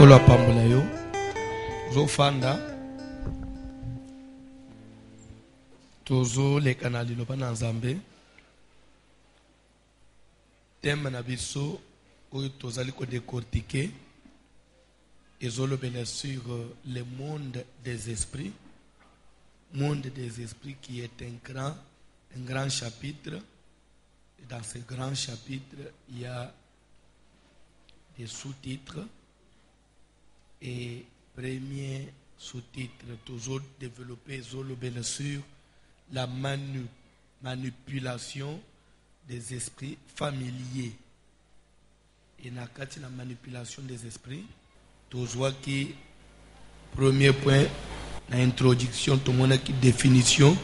Nkolo apambola yo zofanda tozo leka na liloba na Nzambe thème na biso oyo tozali ko décortiquer ezolobela sur le monde des esprits qui est un grand chapitre. Et dans ce grand chapitre, il y a des sous-titres. Et premier sous-titre, toujours développé sur la manipulation des esprits familiers. Et dans la manipulation des esprits, toujours qui premier point, l'introduction, tout le monde a une définition,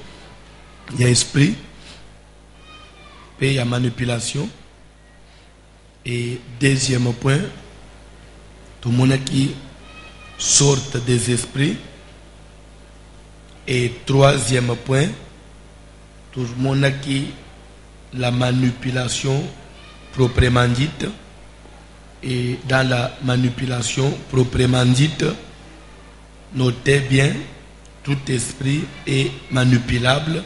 il y a esprit, puis il y a manipulation. Et deuxième point, tout le monde a une sorte des esprits. Et troisième point, tout le monde a la manipulation proprement dite. Et dans la manipulation proprement dite, notez bien, tout esprit est manipulable,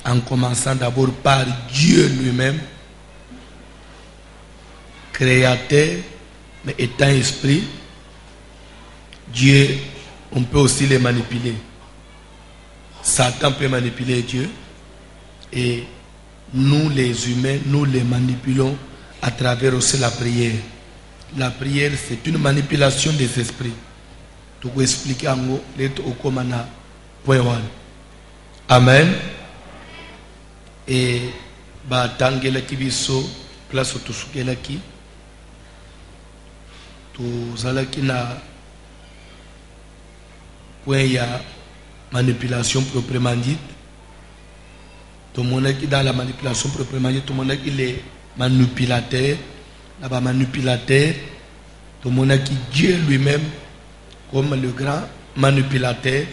en commençant d'abord par Dieu lui-même, créateur, mais étant esprit. Dieu, on peut aussi les manipuler. Satan peut manipuler Dieu, et nous les humains, nous les manipulons à travers aussi la prière. La prière, c'est une manipulation des esprits. Tu peux expliquer en gros, point 1. Amen. Et tangela kibiso place otusukela ki tuzalaki na point ya manipulation proprement dite. Tout le monde qui dans la manipulation proprement dite, tout le monde qui les manipulateurs, là-bas manipulateur, tout le monde qui Dieu lui-même comme le grand manipulateur,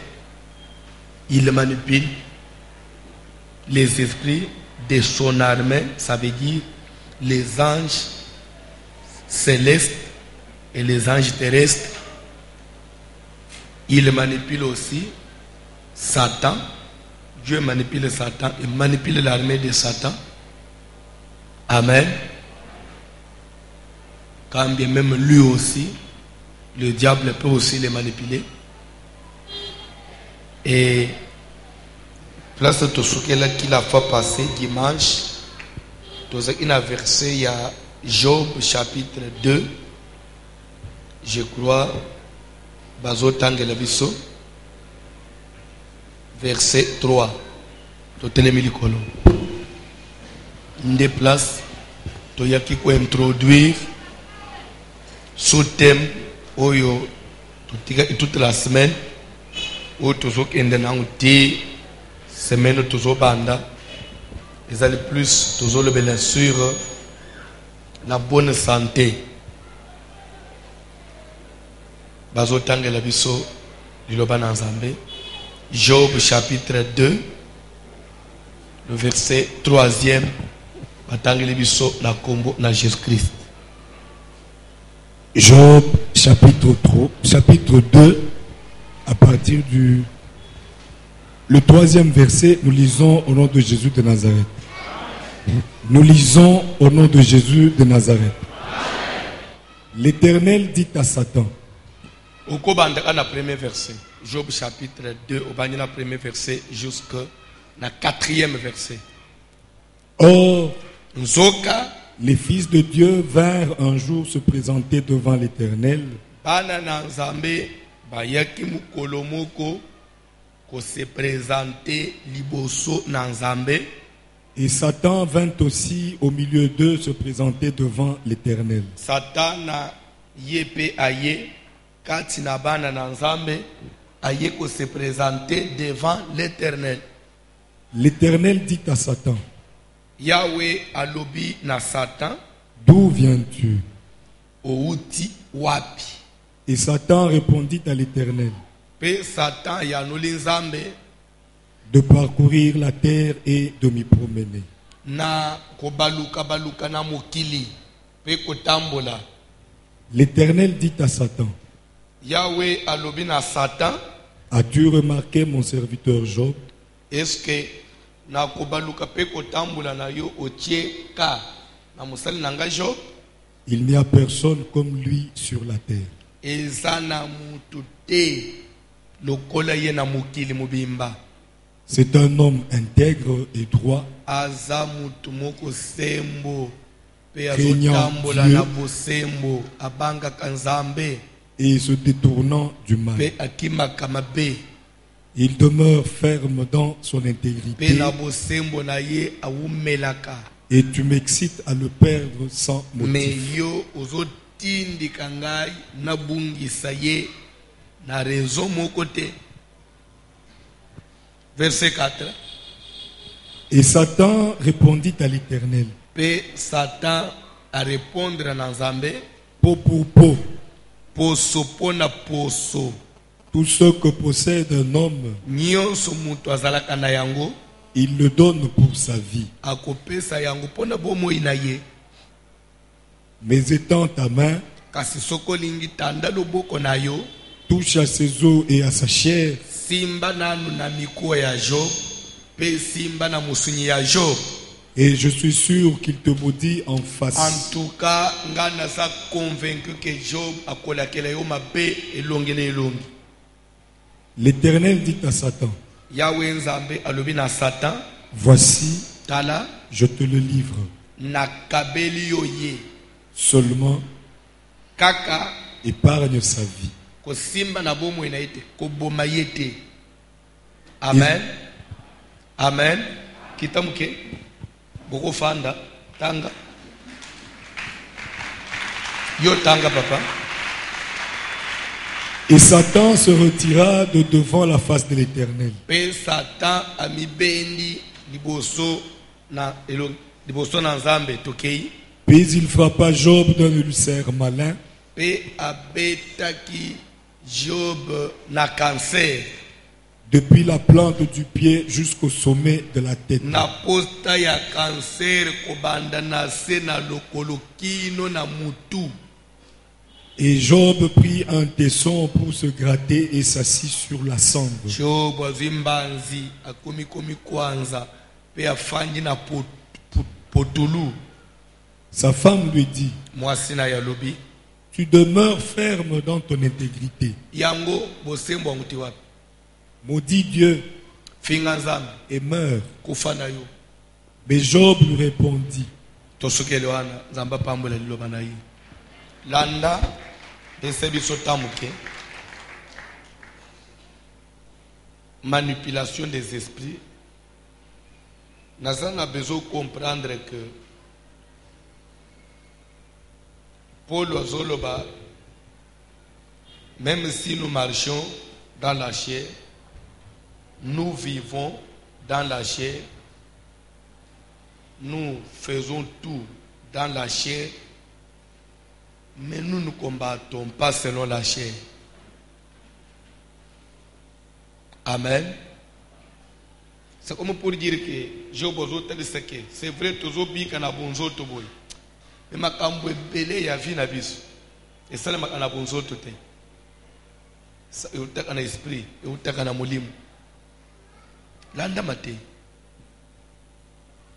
il manipule les esprits de son armée, ça veut dire les anges célestes et les anges terrestres. Il manipule aussi Satan. Dieu manipule Satan et manipule l'armée de Satan. Amen. Quand bien même lui aussi, le diable peut aussi les manipuler. Et place de Tosukela qui la fois passée, dimanche, il y a un verset, il y a Job chapitre 2, je crois, Bazo Tangela Biso, verset 3. Totenemi likolo. Une place, Toyaki ko introduire ce thème, Oyo, toute la semaine, où toujours qu'il y a une semaine, toujours banda, ils allaient plus, toujours le bien sûr, la bonne santé. Bazo Tangela Biso, Liloba Nzambe, Job chapitre 2, le verset 3e, Batangela Biso, la combo, na Jésus-Christ. Job chapitre 2, à partir du le 3e verset, nous lisons au nom de Jésus de Nazareth. Nous lisons au nom de Jésus de Nazareth. L'Éternel dit à Satan. Au premier verset, Job chapitre 2, au premier verset jusqu'au 4e verset. Or, les fils de Dieu vinrent un jour se présenter devant l'Éternel. Se présenter liboso nanzambe. Et Satan vint aussi au milieu d'eux se présenter devant l'Éternel. Satan yepe aye katina bana nanzambe aye ko se présenter devant l'Éternel. L'Éternel dit à Satan. Yahweh alobi na Satan. D'où viens-tu? Outi wapi. Et Satan répondit à l'Éternel. De parcourir la terre et de m'y promener. L'Éternel dit à Satan, Yahweh alobi na Satan, as-tu remarqué mon serviteur Job? est-ce que na kobaluka pe kotambula na yo otie ka na musali nanga Job? Il n'y a personne comme lui sur la terre. Eza na mutu te lokola ye na mokili mobimba. C'est un homme intègre et droit, Aza mutu moko sembo pe craignant azotambola Dieu na bosembo abangaka Nzambe et se détournant du mal. pe akimaka mabe Il demeure ferme dans son pe intégrité na bosembo na ye awumelaka. et tu m'excites à le perdre sans Me motif. yo ozotindika ngai nabungisa ye na raison moko te. Verset 4. Et Satan répondit à l'Éternel, Pe Satan a répondre na Nzambe, peau pour peau, poso pona poso. tout ce que possède un homme, Nyonso mutu azalaka na yango il le donne pour sa vie. akopesa yango pona bomoi na ye. Mais étends ta main, Kasi soko lingi tanda loboko na yo, touche à ses os et à sa chair, simba nanu na mikuwa ya Job, pe simba na musunyi ya Job. et je suis sûr qu'il te maudit en En face. tout cas, nga naza convaincu que Job akolakela yo mabe elongi na elongi. L'Éternel dit à Satan, Yahweh Nzambe alobi na Satan, voici, tala je te le livre. nakabeli yo ye, Seulement, kaka épargne sa vie. kosimba na bomoi na ye te, koboma ye te. Amen. Amen. Kitamuke bokofanda tanga yo tanga papa. Et Satan se retira de devant la face de l'Éternel. Pe Satan amibendi liboso na Nzambe tokei. Puis il frappa Job d'un ulcère malin Pe abetaki Job na cancer depuis la plante du pied jusqu'au sommet de la tête. na posta ya cancer kobanda na se na lokolo kino na mutu. Et Job prit un tesson pour se gratter et s'assit sur la cendre. Job azwi mbanzi akomikomi kwanza pe afandi na potulu. Sa femme lui dit, Mwasi na ya lobi tu demeures ferme dans ton intégrité. yango bosembo yango te wapi? Maudit Dieu Finga Nzambe et meurs. kufa na yo. Mais Job lui répondit, Tosukele wana Nzambe apambola liloba na ye. Landa ese biso tamuke. Manipulation des esprits. Naza na besoin de comprendre que Paul azoloba, même si nous marchons dans la chair, nous vivons dans la chair, nous faisons tout dans la chair, mais nous ne combattons pas selon la chair. Amen. C'est comme pour dire que Job c'est vrai, toujours bien qu'on a bonzo to boy. Mais ma kambo belé ya vie na biso. Et ça le makana bonzo to te. Ça utaka na esprit, utaka na mulimu. Landa mate.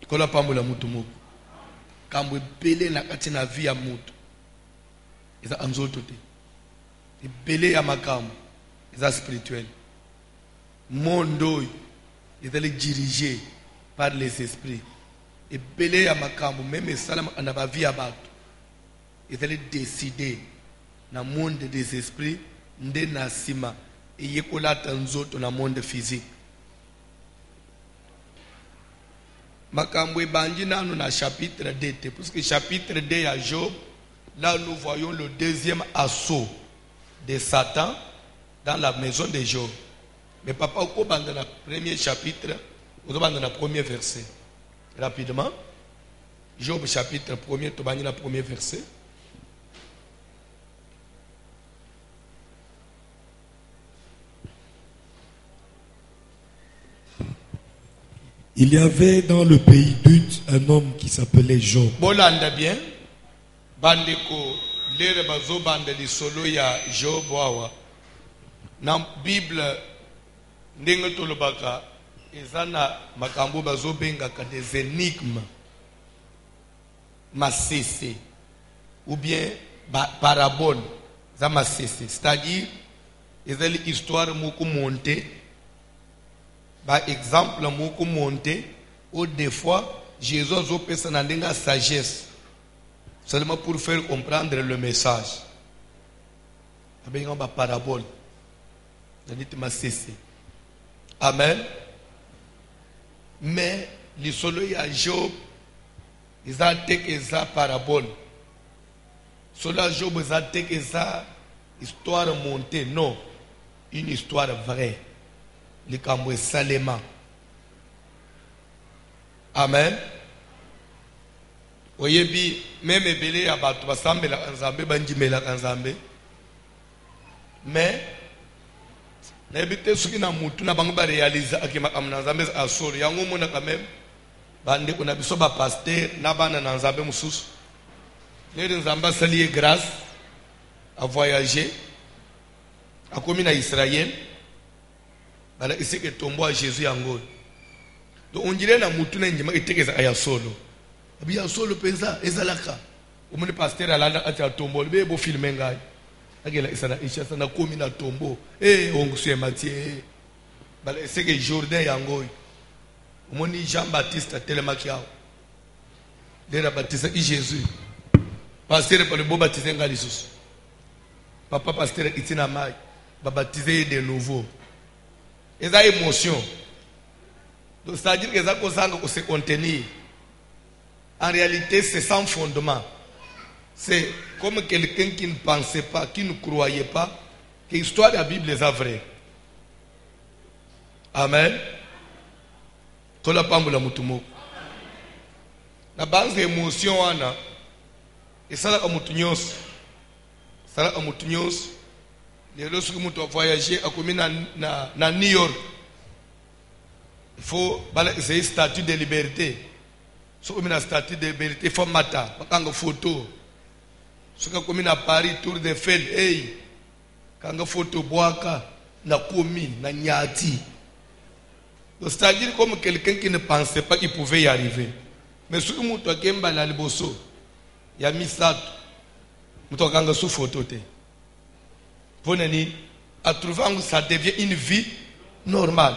Kola pambola mutu moko. Kambo belé na kati na vie ya mutu. Eza anzoto te. Belé ya makambo. Eza spirituel. Monde est dirigé par les esprits. Et belé ya makambo même salam na ba vie ya bato. Est décidé na monde des esprits nde na sima et yekolata nzoto na monde physique. Makambo ebandi nanu na chapitre 2 parce que chapitre 2 ya Job, là nous voyons le deuxième assaut de Satan dans la maison de Job. Mais papa, au dans le premier chapitre, au dans le premier verset. Rapidement. Job chapitre 1er, tu vas le premier verset. il y avait dans le pays d'Uth un homme qui s'appelait Job. Bolanda bien. Bandeko lere bazobanda lisolo ya Job awa na Bible ndenge tolobaka ezana makambo bazobengaka des énigmes masese ou bien parabole za masese, c'est-à-dire ezali histoire moko monte ba exemple moko monte ou des fois Jésus azopesa na ndenga sagesse seulement pour faire comprendre le message. Abenga ba parabole zaniti masese. Amen. Mais les solo ya Job ils ont teke za parabole. Solo Job ils ont teke za histoire montée, non, une histoire vraie. Le kamwe salema. Amen. Oyebi même ebele ya bato basambela nzambe banjimela nzambe. Mais na ebite suki na mutu na bango ba réaliser akima kamna nzambe asolo yango mona quand même bande kuna biso ba pasteur na bana na nzambe mususu. Les nzamba salié grâce à voyager à commis na Israël bala isi que tombo à Jésus yango. Donc on dirait na mutu na njima itekeza aya solo. Biya solo penza ezalaka. Omone pasteur alanda ati tombo be bo filmer ngai. Akela isana ishasa na komi na tombo. Ongusu Mathieu. Bala isi que Jourdain yango. Omoni Jean-Baptiste telemaki yao. Dera baptisa Jésus. Pasteur pour le beau baptisé ngai lisusu. Papa pasteur itina mai ba baptiser de nouveau. Eza émotion. Donc c'est-à-dire que ça qu'on se contenir. En réalité, c'est sans fondement. C'est comme quelqu'un qui ne pensait pas, qui ne croyait pas que l'histoire de la Bible est vraie. Amen. Tola pambo la mutumo. La base d'émotion ana et ça la mutunyos. Ça la mutunyos. Les lorsque mutu voyager à commis na New York. Il faut essayer statut de liberté. Si on a un statut de liberté, il faut mater. Quand on photo. Si on a à Paris, Tour de Eiffel, hey, quand on photo boaka, na komi, na nyati. C'est-à-dire comme quelqu'un qui ne pensait pas qu'il pouvait y arriver. Mais si on a kemba na liboso, il y a mis ça, on a sous photo. À trouver ça devient une vie normale.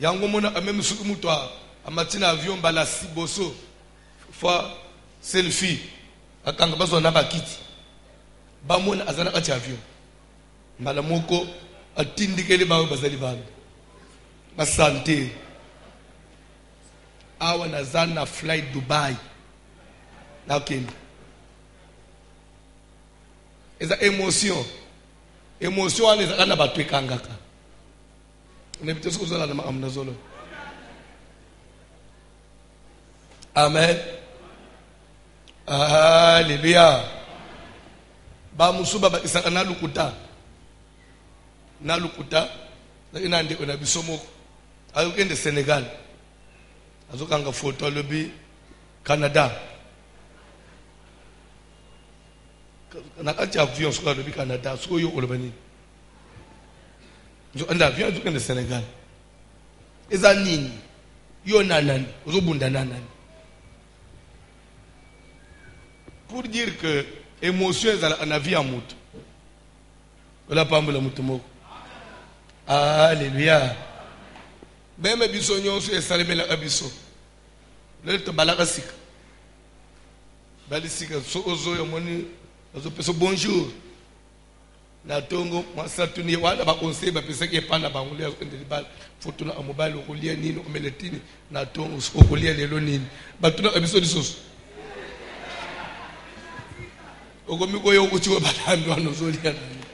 Yango mona même si muto a matina avion bala siboso fois selfie akanga bazo na bakiti ba mona azana kati avion mbala moko atindikele bawe bazali bana ba santé awa na zana fly Dubai na kende eza émotion ale zakana batwe kangaka. Amen. Alléluia. Ba musuba ba isaka na lukuta. Na lukuta. Na inande ona bisomo. Ayokende Sénégal. Azokanga photo lobi Canada. Na kati avion soka lobi Canada. Soko yo olobani. Je anda avion azokende Sénégal. Eza nini? Yo nanani, ozobunda nanani. Pour dire que émotion est en avis à mout. Voilà pas la moutomoko. Alléluia. Même biso nyonso esaleme la biso. Le to balaka sika. Balisika so ozo yomoni ozo peso bonjour. Na tongo masatuni wala ba conseil ba pesa ke pana ba ngule ndeli bal fotuna mobile okulia nini omeletini na tongo okulia lelo nini batuna biso disoso okomiko yo uchiwe balambi wanozolia nani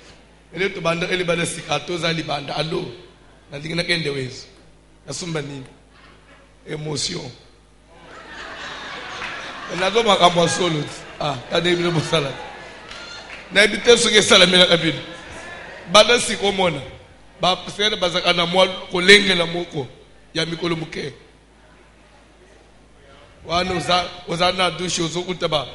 ele to banda ele bala sikato za libanda allo na ndingina kende wezo nasumba nini émotion nazo makambo solo tade bile bosala na ebite soke salamela kabili bana sikomona ba psere bazaka na mwa kolengela moko ya mikolo muke wana oza na dushe ozo kutaba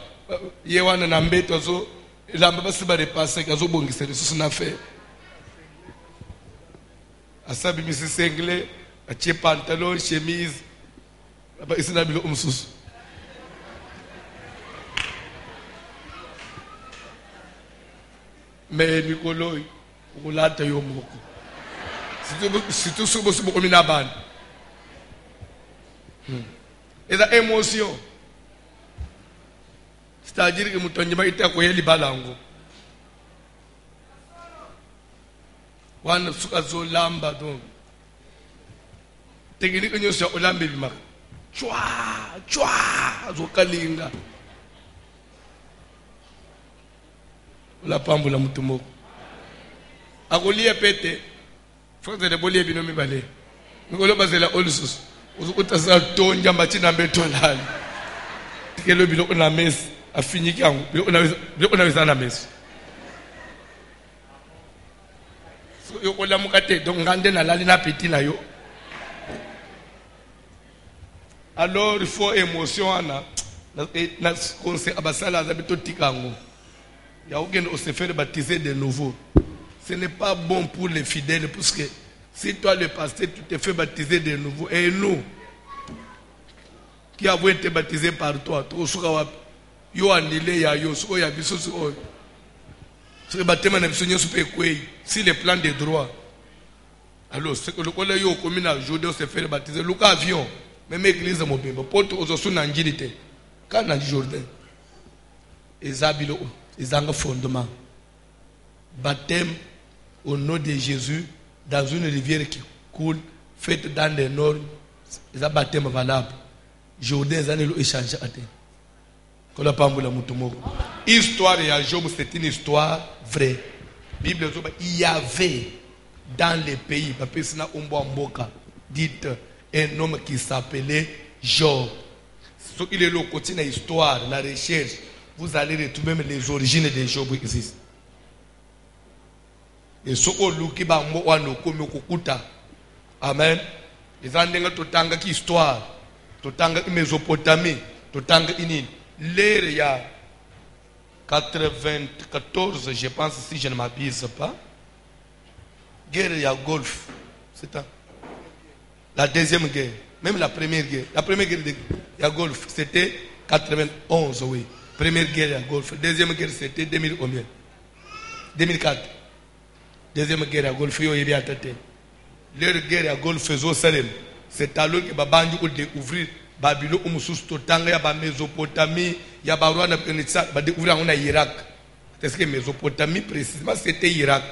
ye wana na mbeto zo Il a pas repassé qu'à Zobong, c'est le sous affaire. À ça, il s'est cinglé, à tirer pantalon, chemise. Là-bas, il s'est habillé comme sous. Mais Nicolas, on l'a taillé au moko. Si tout ce que vous avez mis et la émotion. C'est-à-dire que Moutonima était à quoi il balango. Wan sukazo lamba donc. Technique nyo sa olambe bima. Chwa zo kalinga. La pambula mutumo. Akolia pete. Frère de bolie bino mi balé. Ngolo bazela olsus. Uzukuta za tonja machina mbetolali. Tikelo bilo na messe a fini kangu. Bilo unaweza na messe. Yo kola mukate donc ngande na lali na petit na yo. Alors il faut émotion ana na conseil abasala za bito tikangu. Il y a aucun qui se fait baptiser de nouveau. Ce n'est pas bon pour les fidèles parce que si toi le pasteur tu te fais baptiser de nouveau et nous qui avons été baptisés par toi, yo annulé ya yo so ya biso so. C'est baptême na biso nyoso pe kwei si le plan de droit. Alors c'est que le collègue yo commune à Jodé se fait baptiser Lucas avion même église mobimba porte ozosu na njilité quand na Jordan. Ezabilo ezanga fondement. Baptême au nom de Jésus dans une rivière qui coule, faite dans les normes, c'est un baptême valable. Jourdain zanelo échange à terre. Histoire de Job, c'est une histoire vraie. Bible il y avait dans les pays, dites un homme qui s'appelait Job. Ce qu'il est le côté de l'histoire, la recherche, vous allez retrouver même les origines de Job existent. Et ce qui est amen. Les andinga totanga qui histoire, totanga Mésopotamie, totanga inine. L'ère il y a 94, je pense, si je ne m'abuse pas. Guerre il y a Golfe, c'est ça. La deuxième guerre, même la première guerre. La première guerre il y a Golfe, c'était 91, oui. Première guerre il y a Golfe. Deuxième guerre c'était 2000 combien? 2004. Deuxième guerre à Golfe, il y a tête. Leur guerre à Golfe, c'est alors que Babandi a découvert Babylone, il y a Mésopotamie, il y a Barouana, il y a découvert en Irak. Parce que Mésopotamie, précisément, c'était Irak.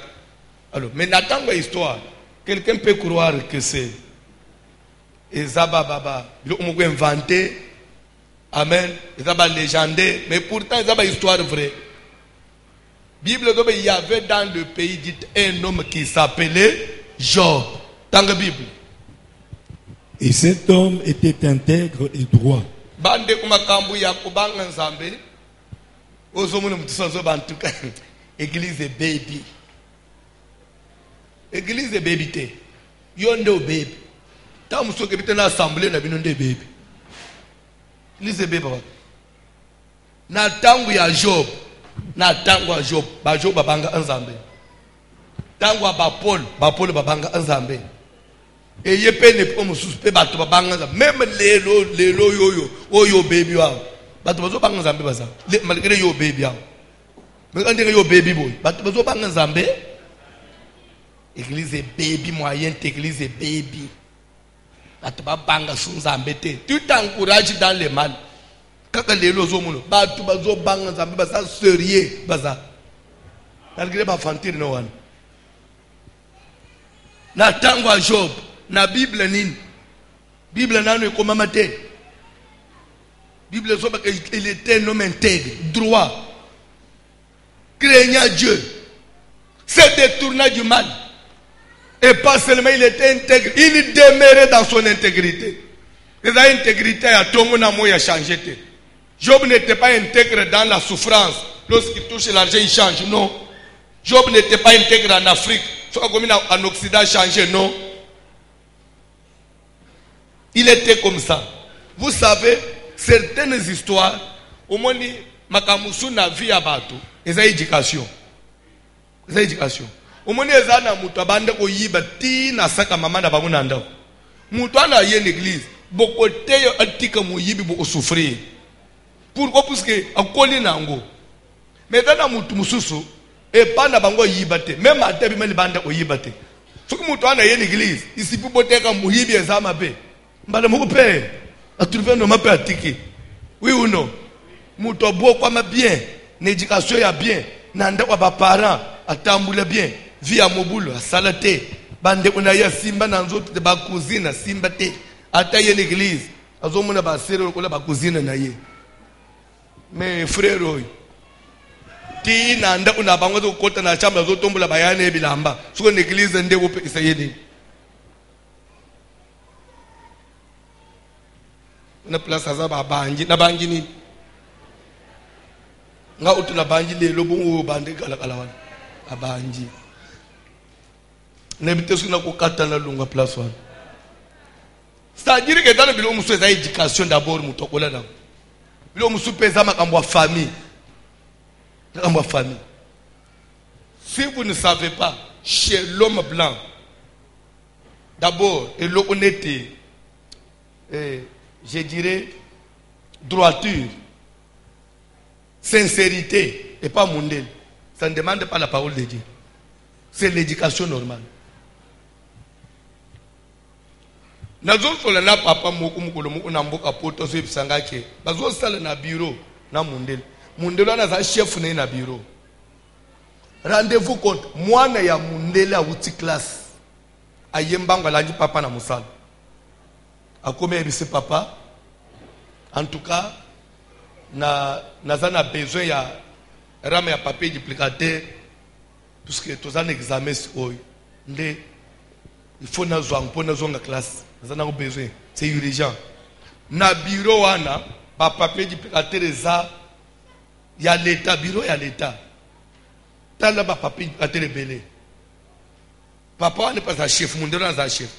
Alors, mais n'attends pas l'histoire. Quelqu'un peut croire que c'est Ezaba Baba, ils ont inventé, amen, Ezaba légendaire, mais pourtant, Ezaba histoire vraie. Bible, il y avait dans le pays dit un homme qui s'appelait Job. Dans la Bible. Et cet homme était intègre et droit. Bande kumakambu ya kubanga nzambe. Ozomuna mtusozo bantuka. Église baby. Église baby te. Yondo baby. Ta musoke bite na assemblée na binonde baby. Église baby. Na tangu ya Job. Na tangu ya Job. Ba Job babanga nzambe. Tangu ya ba Paul babanga nzambe. Et il y a pas de suspect, même les yo baby. Malgré yo baby. Mais quand yo baby boy, église baby moyenne, église baby. Tu t'encourages dans le mal. Quand les lozo muno, tu bazo banga zambe basa sérieux baza. Malgré ba fantir no one. Na tango a Job. Na Bible nini? Bible nano ekoma mate. Bible soba il était un homme intègre, droit, craignant Dieu, se détourna du mal. Et pas seulement il était intègre, il demeurait dans son intégrité. Et la intégrité a tout le monde a changé. Job n'était pas intègre dans la souffrance. Lorsqu'il touche l'argent, il change. Non. Job n'était pas intègre en Afrique. En Occident, changé. Non. Il était comme ça. Vous savez, certaines histoires, au moins, Makamusu n'a vu à Batou. eza éducation. Eza éducation. Omoni eza na mutu abande ko yiba ti na saka mama na bango na ndako. Mutu ana ye l'église, bokote yo atika mo yibi bo souffrir. Pourquoi? Parce que akoli nango. Mais dans mutu mususu et pas na bango yiba te. Même ate bi mali bande ko yiba te. Soki mutu ana ye l'église, isi pu boteka mo yibi ezama pe. Mbala moko pe. A trouver no mape atiki. Oui ou non? Mutu bo kwa ma bien, l'éducation ya bien, nanda kwa ba parents atambula bien, vie à mobulo salate, bande una ya simba na nzoto ba cousine simba te, ata ye l'église, azomona ba sere ko la ba cousine na ye. Mais frère oy, ti nanda una bango zo kota na chamba zo tombola bayane bilamba, so l'église nde wo pe isayedi. Na place azaba bangi na bangi ni nga utu na banji lelo bongo bande kala wana abanji ne bitesu na kokata na lunga place wana. C'est-à-dire que dans le bilo musu eza éducation d'abord mutokola na bilo musu pesa makambo ya famille, makambo ya famille. Si vous ne savez pas, chez l'homme blanc d'abord et l'honnêteté, je dirais droiture, sincérité et pas mondaine. Ça ne demande pas la parole de Dieu. C'est l'éducation normale. Nazo sola na papa moko mukolo moko na mboka poto so bisanga ke. Bazo sala na bureau na mondele. Mondele na za chef na bureau. Rendez-vous compte, mwana ya mondele a uti classe. Ayembanga lanji papa na musala. Akome ebise papa. En tout cas, na besoin ya rame ya papier duplicateur puisque tous un examen oy ndé il faut na zo pour na zo na classe na besoin c'est urgent na bureau wana pa papier duplicateur eza ya l'état bureau ya l'état tala ba papier duplicateur belé papa ne pas chef mundela za chef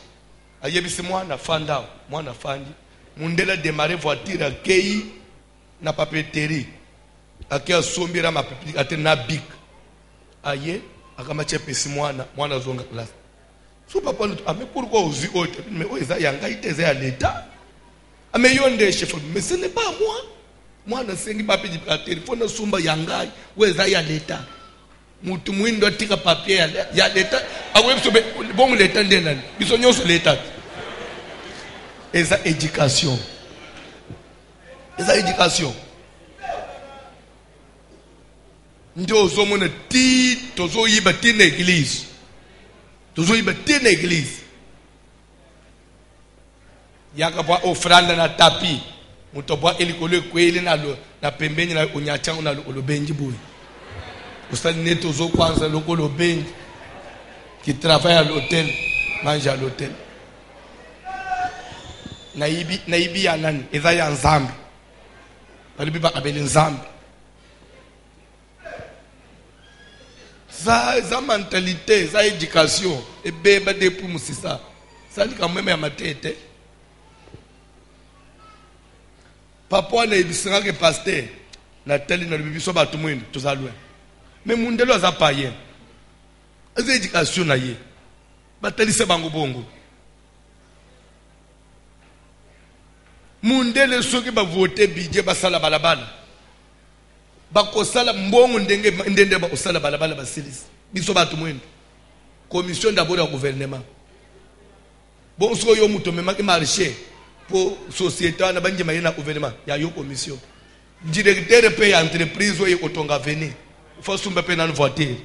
ayebisi mwana fanda mwana fandi mundela démarrer voiture akei na papeterie akia sombira mapipi ate na big aye akamache pesi mwana zonga classe so papa nous mais pourquoi ozi ote mais oza yanga iteze ya l'état ame yonde chef mais ce n'est pas moi mwana sengi papier papeterie faut na sumba yanga weza ya l'état mutu mwindo atika papier ya l'état awe bon l'état ndena biso nyonso l'état eza éducation. Eza éducation. Ndio zomona ti tozo yiba ti na église. Tozo yiba ti na église. Yaka bwa offrande na tapi. Muto bwa elikolo kweli na pembeni na unyachangu na lobenji boy. Ustadi ne tozo kwanza lokolo benji qui travaille à l'hôtel, mange à l'hôtel. Naibi ya nani? Eza ya nzambi. Balibi bakabeli nzambi. Ça mentalité, ça éducation. Et bébé depuis musisa. Ça dit quand même à ma tête. Papa na ibisanga ke pasteur. Na teli na bibiso ba tumwendo tozalwe. Mais mundelo za paye. Eza éducation na ye. Bateli se bango bongo. Mundele soki ba voter budget basala balabala. Bakosala mbongo ndende ba osala balabala basilisi. Biso ba tumwendo. Commission d'abord au gouvernement. Bon so yo muto mema ki marché pour société na banje mayena gouvernement ya yo commission. Directeur paye entreprise oyo otonga veni. Faut sumba pe na voiture.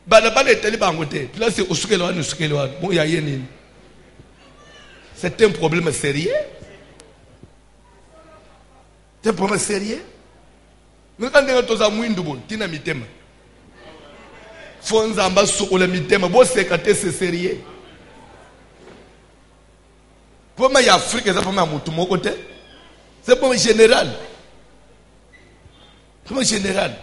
Balabala eteli bango te. Là c'est osukelo wana osukelo wana. Bon ya yeni. C'est un problème sérieux. C'est un problème sérieux. Mais quand on est dans le monde, tina mitema. Fonza amba sokola mitema. Bon c'est c'est sérieux. Pour moi, l'Afrique, c'est pour moi, c'est pour moi général. Pour moi général.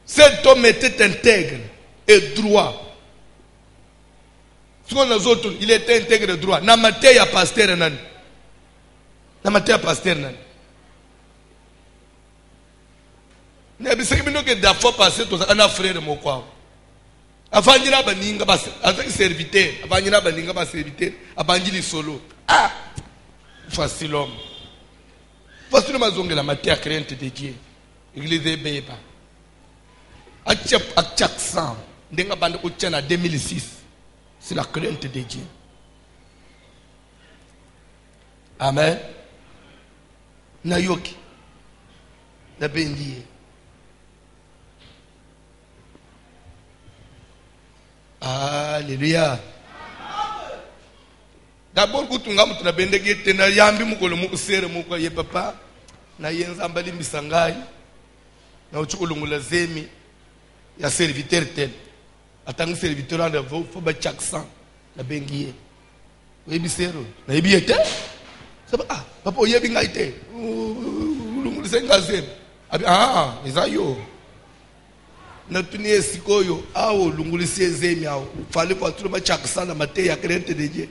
Cet homme était intègre et droit. Ce qu'on a autres, il était intègre et droit. Dans la matière, il y a pasteur. Dans la matière, pasteur. Ne bisaki bino ke da fois passé to ana frère mo kwa. Avangira baninga bas azaki serviteur, avangira baninga bas serviteur, abangili solo. Ah! Facile homme. Facile mazongela matière crainte de Dieu. Église beba. Accept sang. Ndenga bande utchana 2006. C'est la crainte de Dieu. Amen. Nayoki. Na bendiye. Alléluia. D'abord kutunga mutu na bendege tena yambi mukolo mu usere muko ye papa na yenza mbali misangai na uchukulungula zemi ya serviteur tel atangi serviteur ande fo ba chaksan na bengiye webisero na yebiyete saba papa oyebi ngaite ulungula senga zemi abi izayo na tunie sikoyo awo lungulisi zemi awo fale kwa tulu ba chaksan na mate ya crainte de Dieu.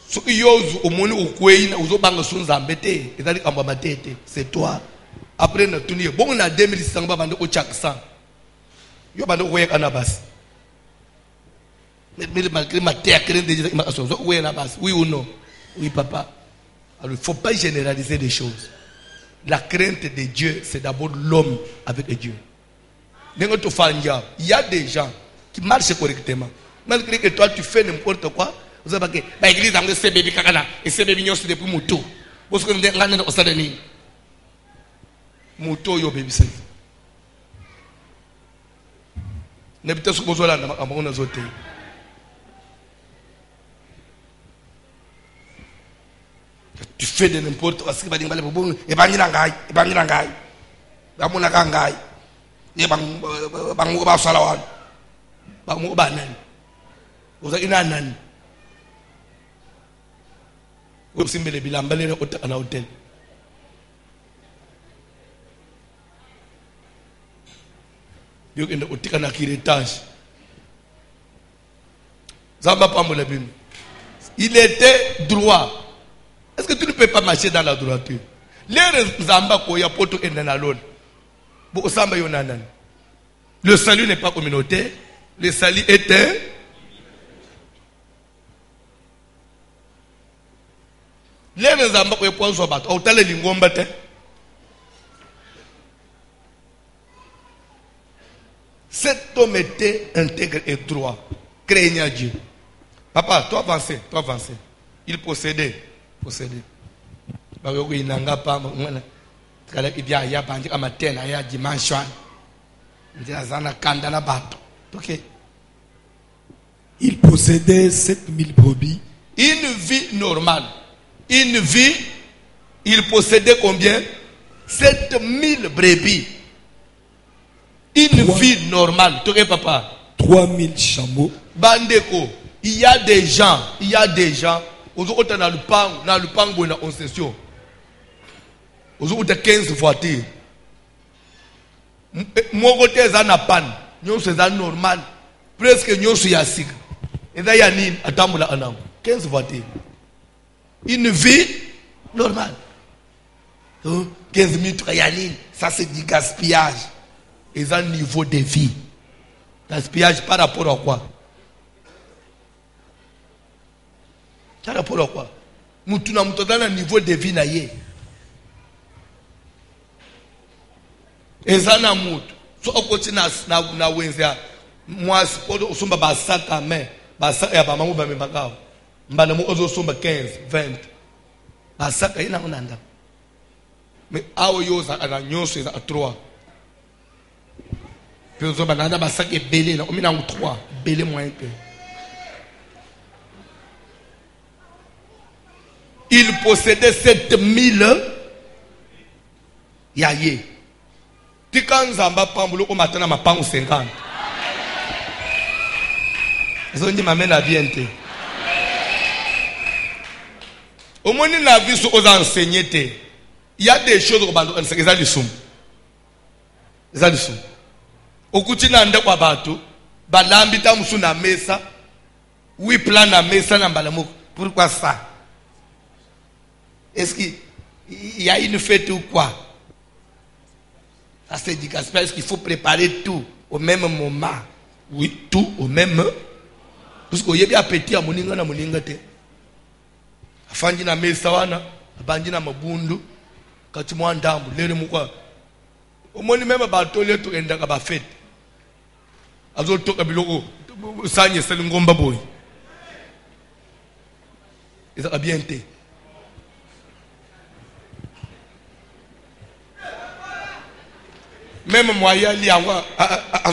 So yozu omoni ukweina uzobanga sunzambe te ezali kamba matete c'est toi après na tuniye bongo na 2005 ba bande o chaksan yo bande ko yeka na basi mais malgré ma terre crainte de ma so oui na basi oui ou non oui papa. Alors il faut pas généraliser les choses. La crainte de Dieu c'est d'abord l'homme avec Dieu. Nengo to fanja, il y a des gens qui marchent correctement malgré que toi tu fais n'importe quoi. Vous savez que l'église a un bébé kakana et ce bébé nyos depuis moto. Parce que nous avons un stade moto yo bébé c'est. N'habite sur besoin là à mon azote. Tu fais de n'importe quoi. Ce qui va dire bon et bangirangai et bangirangai. Bamuna kangai. Et bangu ba salawan. Bangu ba nan. Vous avez une nan. Vous simbele bilambale na hotel. Yo kende otika na kiretage. Zamba pambola bino. Il était droit. Est-ce que tu ne peux pas marcher dans la droiture? Les zamba ko ya poto ende na lone. Bo samba yo nanan. Le salut n'est pas communautaire, le salut est un. Les zamba ko ya pozo bato, otale lingomba te. Cet homme était intègre et droit, craignant Dieu. Papa, toi avancez. Il possédait. Il possédait 7000 brebis. Une vie normale. Il possédait combien? 7000 brebis. Une vie normale. Tu vois, papa? 3000 chameaux. Bandeko, il y a des gens. Aujourd'hui, dans le pang, on session. Aujourd'hui, 15 voitures. Mon côté, c'est un panne. Nous, c'est normal. Presque, nous, c'est yassik. Et là, il y a une attambula anam. 15 voitures. Une vie normale. 15 minutes, ça, c'est du gaspillage. Et un niveau de vie. Gaspillage par rapport à quoi? Par rapport à quoi? Nous avons un niveau de vie. Et ça, nous avons so okoti na wenzia moi sipodo usumba basaka me basaka ya bamangu ba membakao mbana mu ozo sumba 15 20 basaka ina unanda mais awo yoza ana nyonso za 3 puis ozo bananda basaka ebele na omina ngu 3 belé moins que il possédait 7000 yaye. Tikan zamba pambulo ko matana mapangu 50. Eso ndi mamena biente. Au moins la vie sur aux enseigner. Il y a des choses au bando ezalisum. Okuti na nda kwa bato, balambi ta musu na mesa. Oui plan na mesa na mbalamu. Pourquoi ça? Est-ce qu'il y a une fête ou quoi? Ça c'est du gaspillage parce qu'il faut préparer tout au même moment. Oui, tout au même. Parce qu'il y a bien appétit à moninga na moninga te. Afandi na mesa wana, abandi na mabundu, kati mwa ndambu, lele mukwa. Omoni même bato le to endaka ba fete. Azo toka biloko sanye sel ngomba boy. Ezaka bien te. Même moyen li awa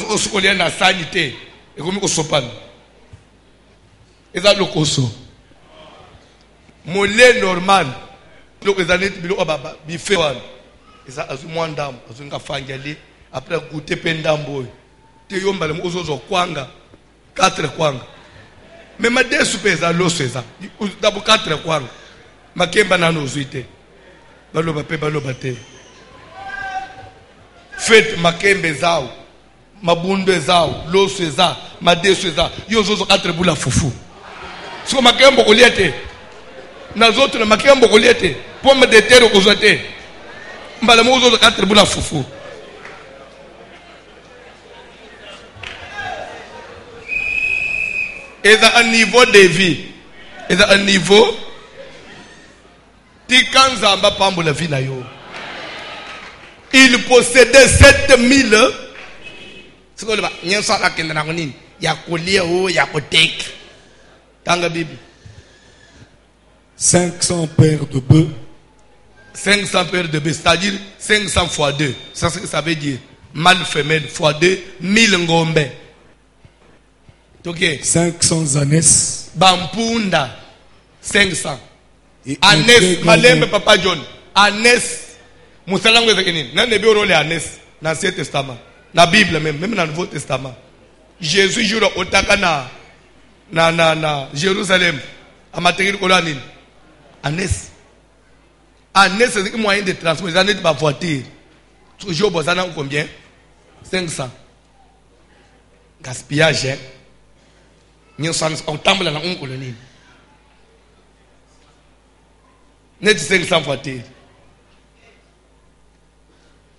osokolia na sanité et comme ko sopana. Eza lokoso. Molé normal. Loko ezanet biloko baba bi fe wana. Eza azu mwandam, azu ngafangeli après goûter pendamboy. Te yombale mozozo kwanga 4 kwanga. Même ma deux soupes à l'eau c'est ça. D'abord 4 kwanga. Makemba na no zuite. Baloba pe baloba te. Faites makembe zao. Mabunde zao, l'eau c'est ça, ma deux c'est ça. Yo zozo 4 boula foufou. Si makembo koliete. Na zoto na makembo koliete. Pomme de terre ozote. Mbala mo zozo 4 boula foufou. Et à un niveau de vie. Et à un niveau. Tikanzamba pambo la vie na yo. Il possédait 7000. C'est quoi le bas? Il y a un sac à Kendragonin. Il y a collier ou il y a côté. Dans la Bible. 500 paires de bœufs. 500 paires de bœufs. C'est-à-dire 500 fois 2. Ça, ça veut dire mâle femelle fois 2. 1000 ngombe. Ok. 500 ânesses. Bampunda. 500. Ânesse. Malembe Papa John. Ânesse. Moussalango ezekini. Nan nebi orole ânesse. Dans l'Ancien Testament. Dans la Bible même. Même dans le Nouveau Testament. Jésus jure au taka na Jérusalem. A matériel colonie. Ânesse. Ânesse c'est un moyen de transport. Ils en ont pas voiture. Toujours besoin combien? 500. Gaspillage. Hein? On tombe dans une colonie. Net 500 voitures.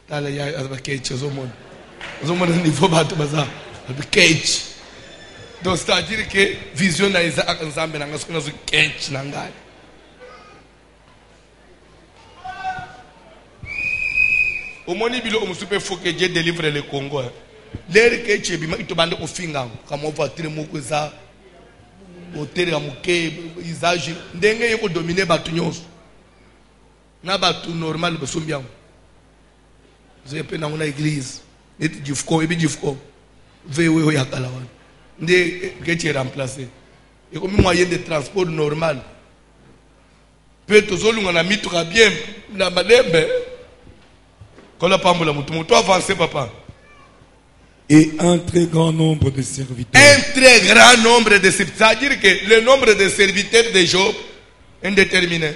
Dans le yaya, il y a quelque chose au monde. Au monde, il faut pas tout ça. Il y a quelque chose. Donc, c'est-à-dire que vision na Isaac ensemble, na ngasko na zo quelque na ngai. Au monde, il y a faut que Dieu délivre le Congo. L'air que tu es bien, il te bande au fingang. Comme on voit très beaucoup ça. Au terre à mouké, usage. Ndenge yoko dominer batunyos. Na batu normal basumbiam. Vous avez peine dans une église. Et du fco, et puis du fco. Vewe yakalawan. Ndé que tu es remplacé. Et comme moyen de transport normal. Peut-être que on a mis tout bien na malembe. Quand la pambola mutumu, toi avancez papa. Et un très grand nombre de serviteurs. Un très grand nombre de serviteurs. C'est-à-dire que le nombre de serviteurs de Job est indéterminé.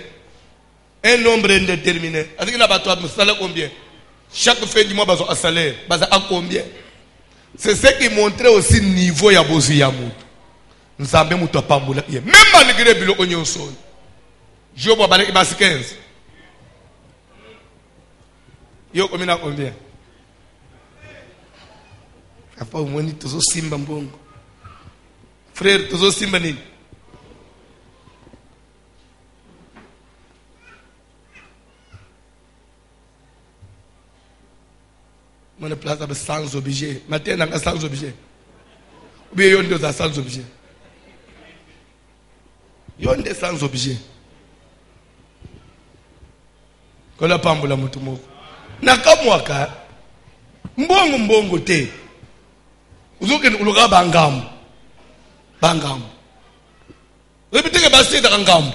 Un nombre indéterminé. C'est-à-dire qu'il y a salaire combien? Chaque fin du mois, il y a un salaire. À combien? C'est ce qui montrait aussi le niveau de Bozi Yamout. Nous avons mis pas moula. Même malgré le bilo onyon sol. Job a balé 15. Yo combien? Apa umoni tozo simba mbongo. Frère tozo simba nini? Mon place avec sans objet. Maintenant on a sans objet. Ou bien on est sans objet. On est sans objet. Quand la pambola mutumoko. Nakamwaka. Mbongo te. Uzoke uluka bangamu. Bangamu. Repiteke basi da bangamu.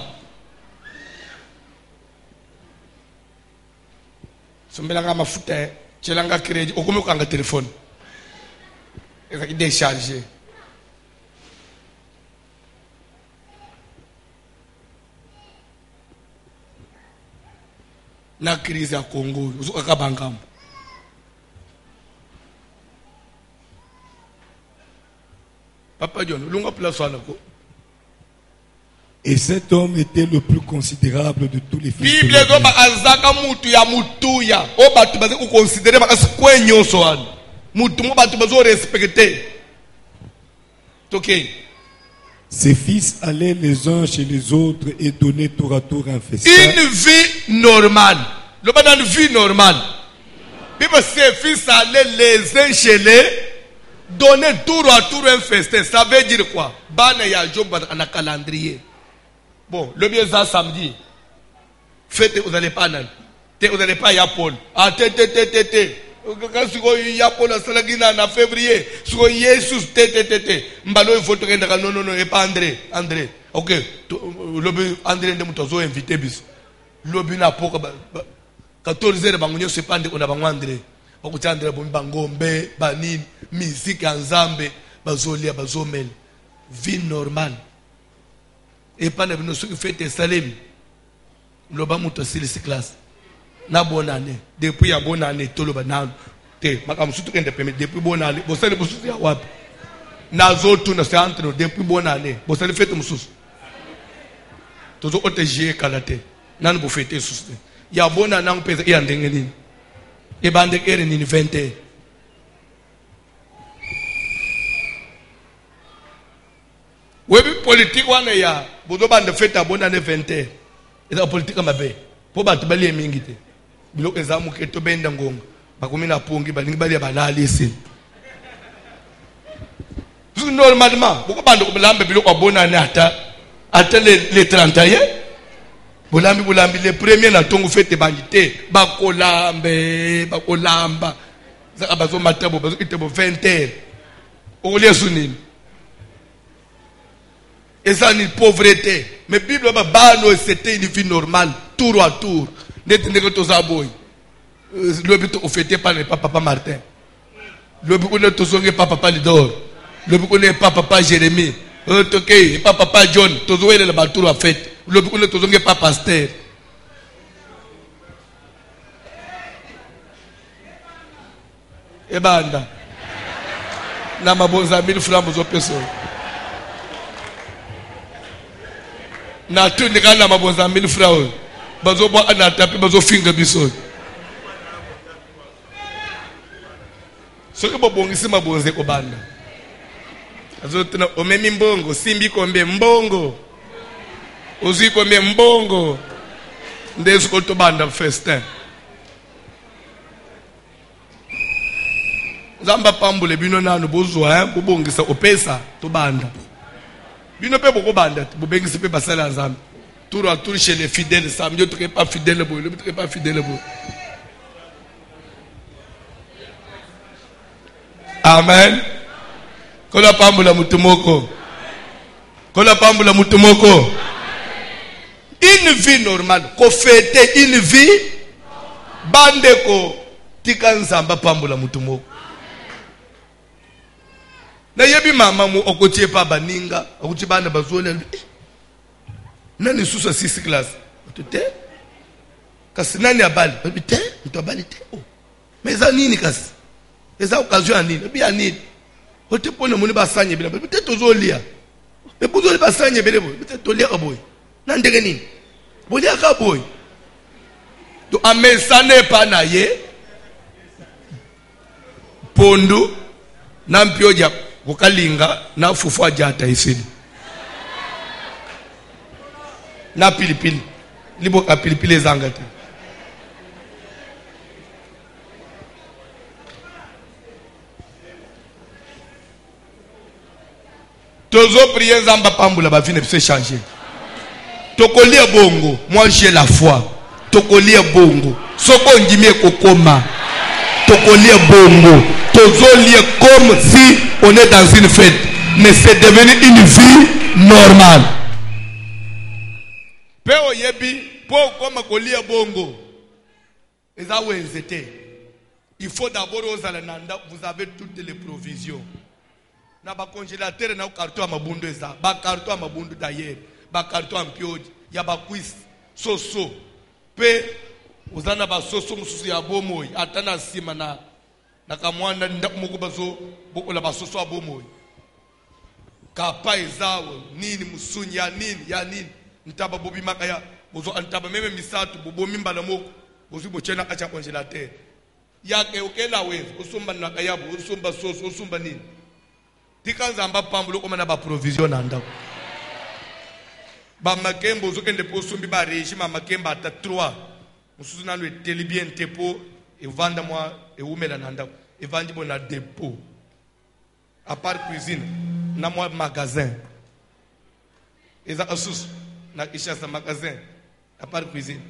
Sombelanga mafuta, chelanga crédit, okome ukanga téléphone. Eza ki décharger. Na crise ya Congo, uzoka bangamu. Papa John, lunga place wana ko. Et cet homme était le plus considérable de tous les fils de Bible Lévi. zoba azaka mutu ya mutuya o batu baze ku considérer makasi kwenyo so an mutu mo batu bazo respecter. OK. Ses fils allaient les uns chez les autres et donnaient tour à tour un festin. Une vie normale. Le pas dans une vie normale. Bible ses fils allaient les uns chez les donner tour à tour un festin. Ça veut dire quoi? Bana ya job na calendrier. Bon, le bien ça samedi. Faites, vous n'allez pas nan. Vous n'allez pas à Yapon. Ah, Quand tu vas à Yapon, en février, tu vas à Jesus, Mbalo, il faut te rendre. Non, et pas André. André. Ok. André, nous avons invité. Lobi na poka 14h, bangunyo se pande, on a bangu André. On a André, bangombe, banin, musique, ensemble, bazolia, bazomel. Vie normale. Et pas de nous qui fait Salem. Le bas mouton sur les classes. Na bonne année. Depuis la bonne année, tout le monde. Depuis bonne année. Vous savez, vous savez, wap. Na zotu na se entre nous. Depuis bonne année. Vous savez, faites moussous. Tous les autres j'ai calate. Nan vous faites sous. Il y a bonne année, on peut y en dégainer. Et bande est une 20. Oui, politique, on est là. Vous devez faire ta bonne année 20. Et la politique, on va faire. Pour battre les mingite. Bilo ezamu keto benda ngonga. Bakumi na pongi, balingi bali balali ici. Normalement, pourquoi bande kulambe bilo kwa bonne année ata les 31? Bulambi les premiers na tongo fete bandite. Bakolamba. Zaka bazo matabo, bazo itebo 20h. Olie sunini. Et ça, une pauvreté. Mais la Bible, c'était une vie normale, tour à tour. Le but au fêté par le papa Martin. Le but on est pas papa Lidor. Le but on est pas papa Jérémie. Ok, pas papa John. Tozo est le batour à fête. Le but on est pas pasteur. Et banda. Na mabonza 1000 francs aux personnes. Na tu ni kana mabonza 1000 francs bazo bo ana tapi bazo finga biso soki bobongisi mabonze ko banda azo tuna omemi mbongo simbi kombe mbongo ozi kombe mbongo ndezo ko to banda festin zamba pambule bino nanu bozwa bobongisa opesa to banda bino pe boko banda bobengisi pe basala nzambe tour à tour chez les fidèles samedi tu pas fidèle boy le tu pas fidèle boy. Amen. Kola pambula mutumoko. Kola pambula mutumoko. Une vie normale, ko fêter une vie bande ko tika nzamba pambula mutumoko. Na yebi mama mu okotie pa baninga okuti bana bazole nani susa 6 class tute kasi nani abali te mtu abali te mais ça nini kasi eza occasion nini bi anini ote pone moni basanye bila peut-être ozolia mais bozoli basanye bele boy peut-être tolia boy na ndenge nini bolia ka boy to amesane pa na ye pondu na mpioja kukalinga na fufu ajata isini na pilipili libo ka pilipili zangate tozo prier nzamba pambula ba vie ne peut changer tokolia bongo moi j'ai la foi tokolia bongo soko ndimie kokoma tokolia bongo tozolia comme si on est dans une fête mais c'est devenu une vie normale. Peo yebi po koma kolia bongo eza wenzete il faut d'abord ozala nanda vous avez toutes les provisions na ba congélateur na carton mabundu eza ba carton mabundu d'ailleurs ba carton mpiodi ya ba quiz soso pe uzana ba soso mususu ya bomoyi atana sima na kamwana ndakumoko bazo bokola ba soso abomoyi kapa ezawo nini musuni ya nini ntaba bobi makaya bozo antaba meme misatu bobomi mbala moko bozo bochena acha congélateur yake okela wezi usumba nakayabo usumba soso usumba nini tikanza amba pambulo komana ba provision ndako ba makembo zokende po sumbi ba reji ma makemba ata 3 mususu nalo eteli bien tepo evanda moi eumela ndako evandi bona dépôt à part cuisine na moi magasin eza asus na ishasa magasin à part cuisine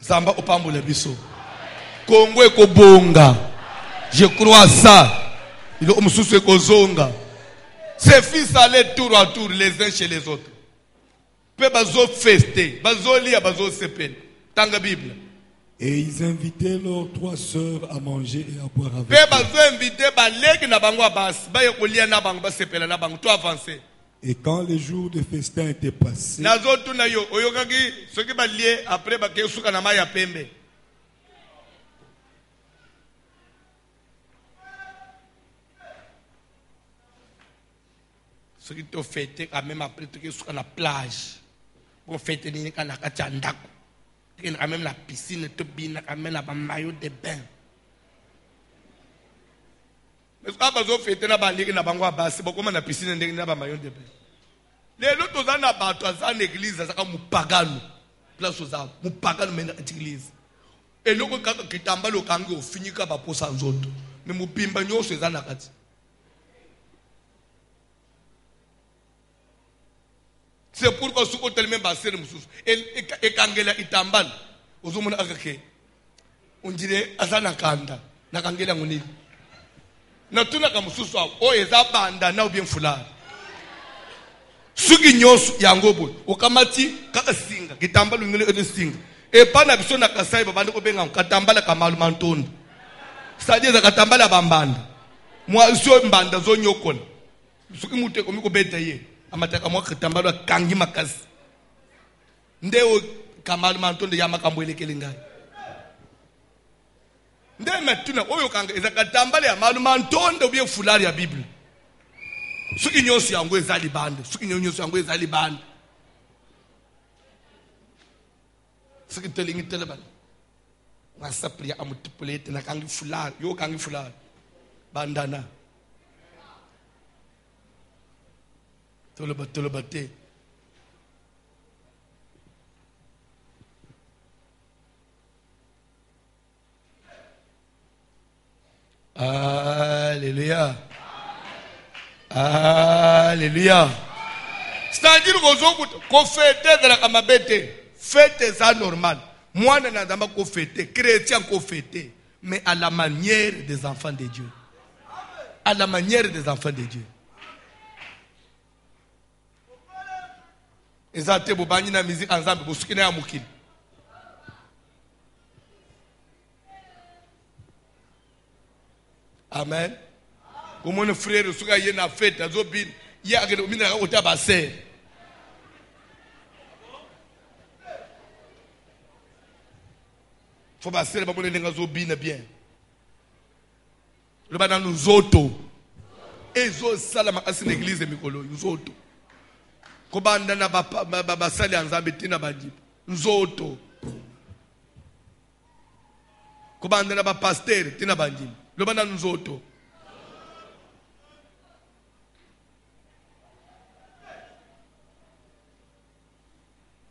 zamba opambole biso Congo ekobonga je crois ça il est mususu ekozonga ces fils allaient tour à tour les uns chez les autres pe bazo fester bazo lia bazo sepel tanga bible. Et ils invitaient leurs 3 sœurs à manger et à boire avec eux. Et quand les jours de festin étaient passés, ceux qui t'ont fêté quand même après tout qui sont à la plage pour fêter les gens qui quand même la piscine tout bien quand même la maillot de bain mais ça bazo fêter na bandiki na bango basi bokoma na piscine ndenge na ba maillot de bain lelo tozana bato azana église azaka mupagano place za mupagano mena église eloko kaka kitamba lo kangi ofinyika ba posa nzoto mais mupimba nyoso ezana kati. C'est pourquoi ce qu'on tellement bassé et kangela itambal ozomona akake on dirait azana kanda na kangela ngoni na tuna ka mususu o eza banda na bien fulani suki nyoso yangobo okamati ka singa kitambalo ngile e singa e pana biso na kasai babandi ko benga katambala kamalu mantondo sadie za katambala bambanda mwa so mbanda zo nyokona suki mute ko miko beta ye amataka mwa kitambalo kangi makasi ndeo kamalu mantondo ya makambo elekele ngai ndé metuna oyo kanga eza katambala ya malu mantondo bie fulari ya bible suki nyoso yango ezali bande suki nyoso yango ezali bande suki telingi telebala wasa priya amutipulete na kangi fulari yo kangi fulari bandana tolo bate Alléluia. Alléluia. C'est-à-dire qu'on fête de la kamabete. Fête ça normal. Moi, je n'ai pas fêté. Chrétien qu'on fêté. Mais à la manière des enfants de Dieu. À la manière des enfants de Dieu. Ezate bobani na musique ensemble bosukina ya mukili. Amen. Comme mon frère suka ye na fête azobin ye agere mina ka ota base. Faut base ba mona ndenga zobina bien. Le bana nzoto. Ezo sala makasi na église mikolo nzoto. Kobanda na ba sali anzambe tina badipo. Nzoto. Kobanda na ba pasteur tina badipo. Le bana nzoto.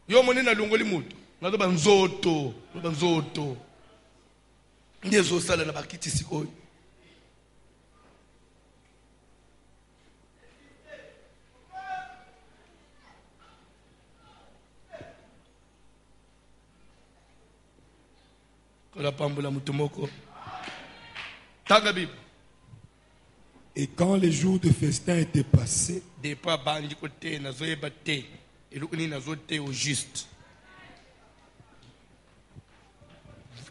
Yo monena longoli mutu. Nazo ba nzoto, ba nzoto. Ndezo sala na bakiti sikoyo. Kola pambula mutumoko. Et quand les jours de festin étaient passés, au juste.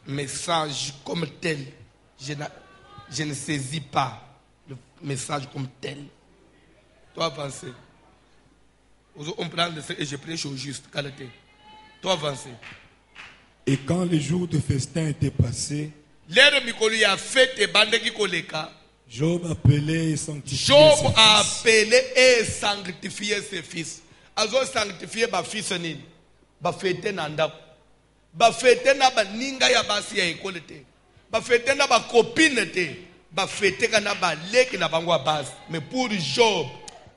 Message comme tel, je ne saisis pas le message comme tel. Toi avancer. On prend et je prêche au juste. Toi avancer. Et quand les jours de festin étaient passés, Job appelé et sanctifié Job ses a fils. appelé et sanctifié ses fils. Azo sanctifié ba fils nini? Ba fete na ndako. Ba fete na ba ninga ya basi ya ekole te. Ba fete na ba copine te. Ba fete ka na ba leki na bango base. Mais pour Job,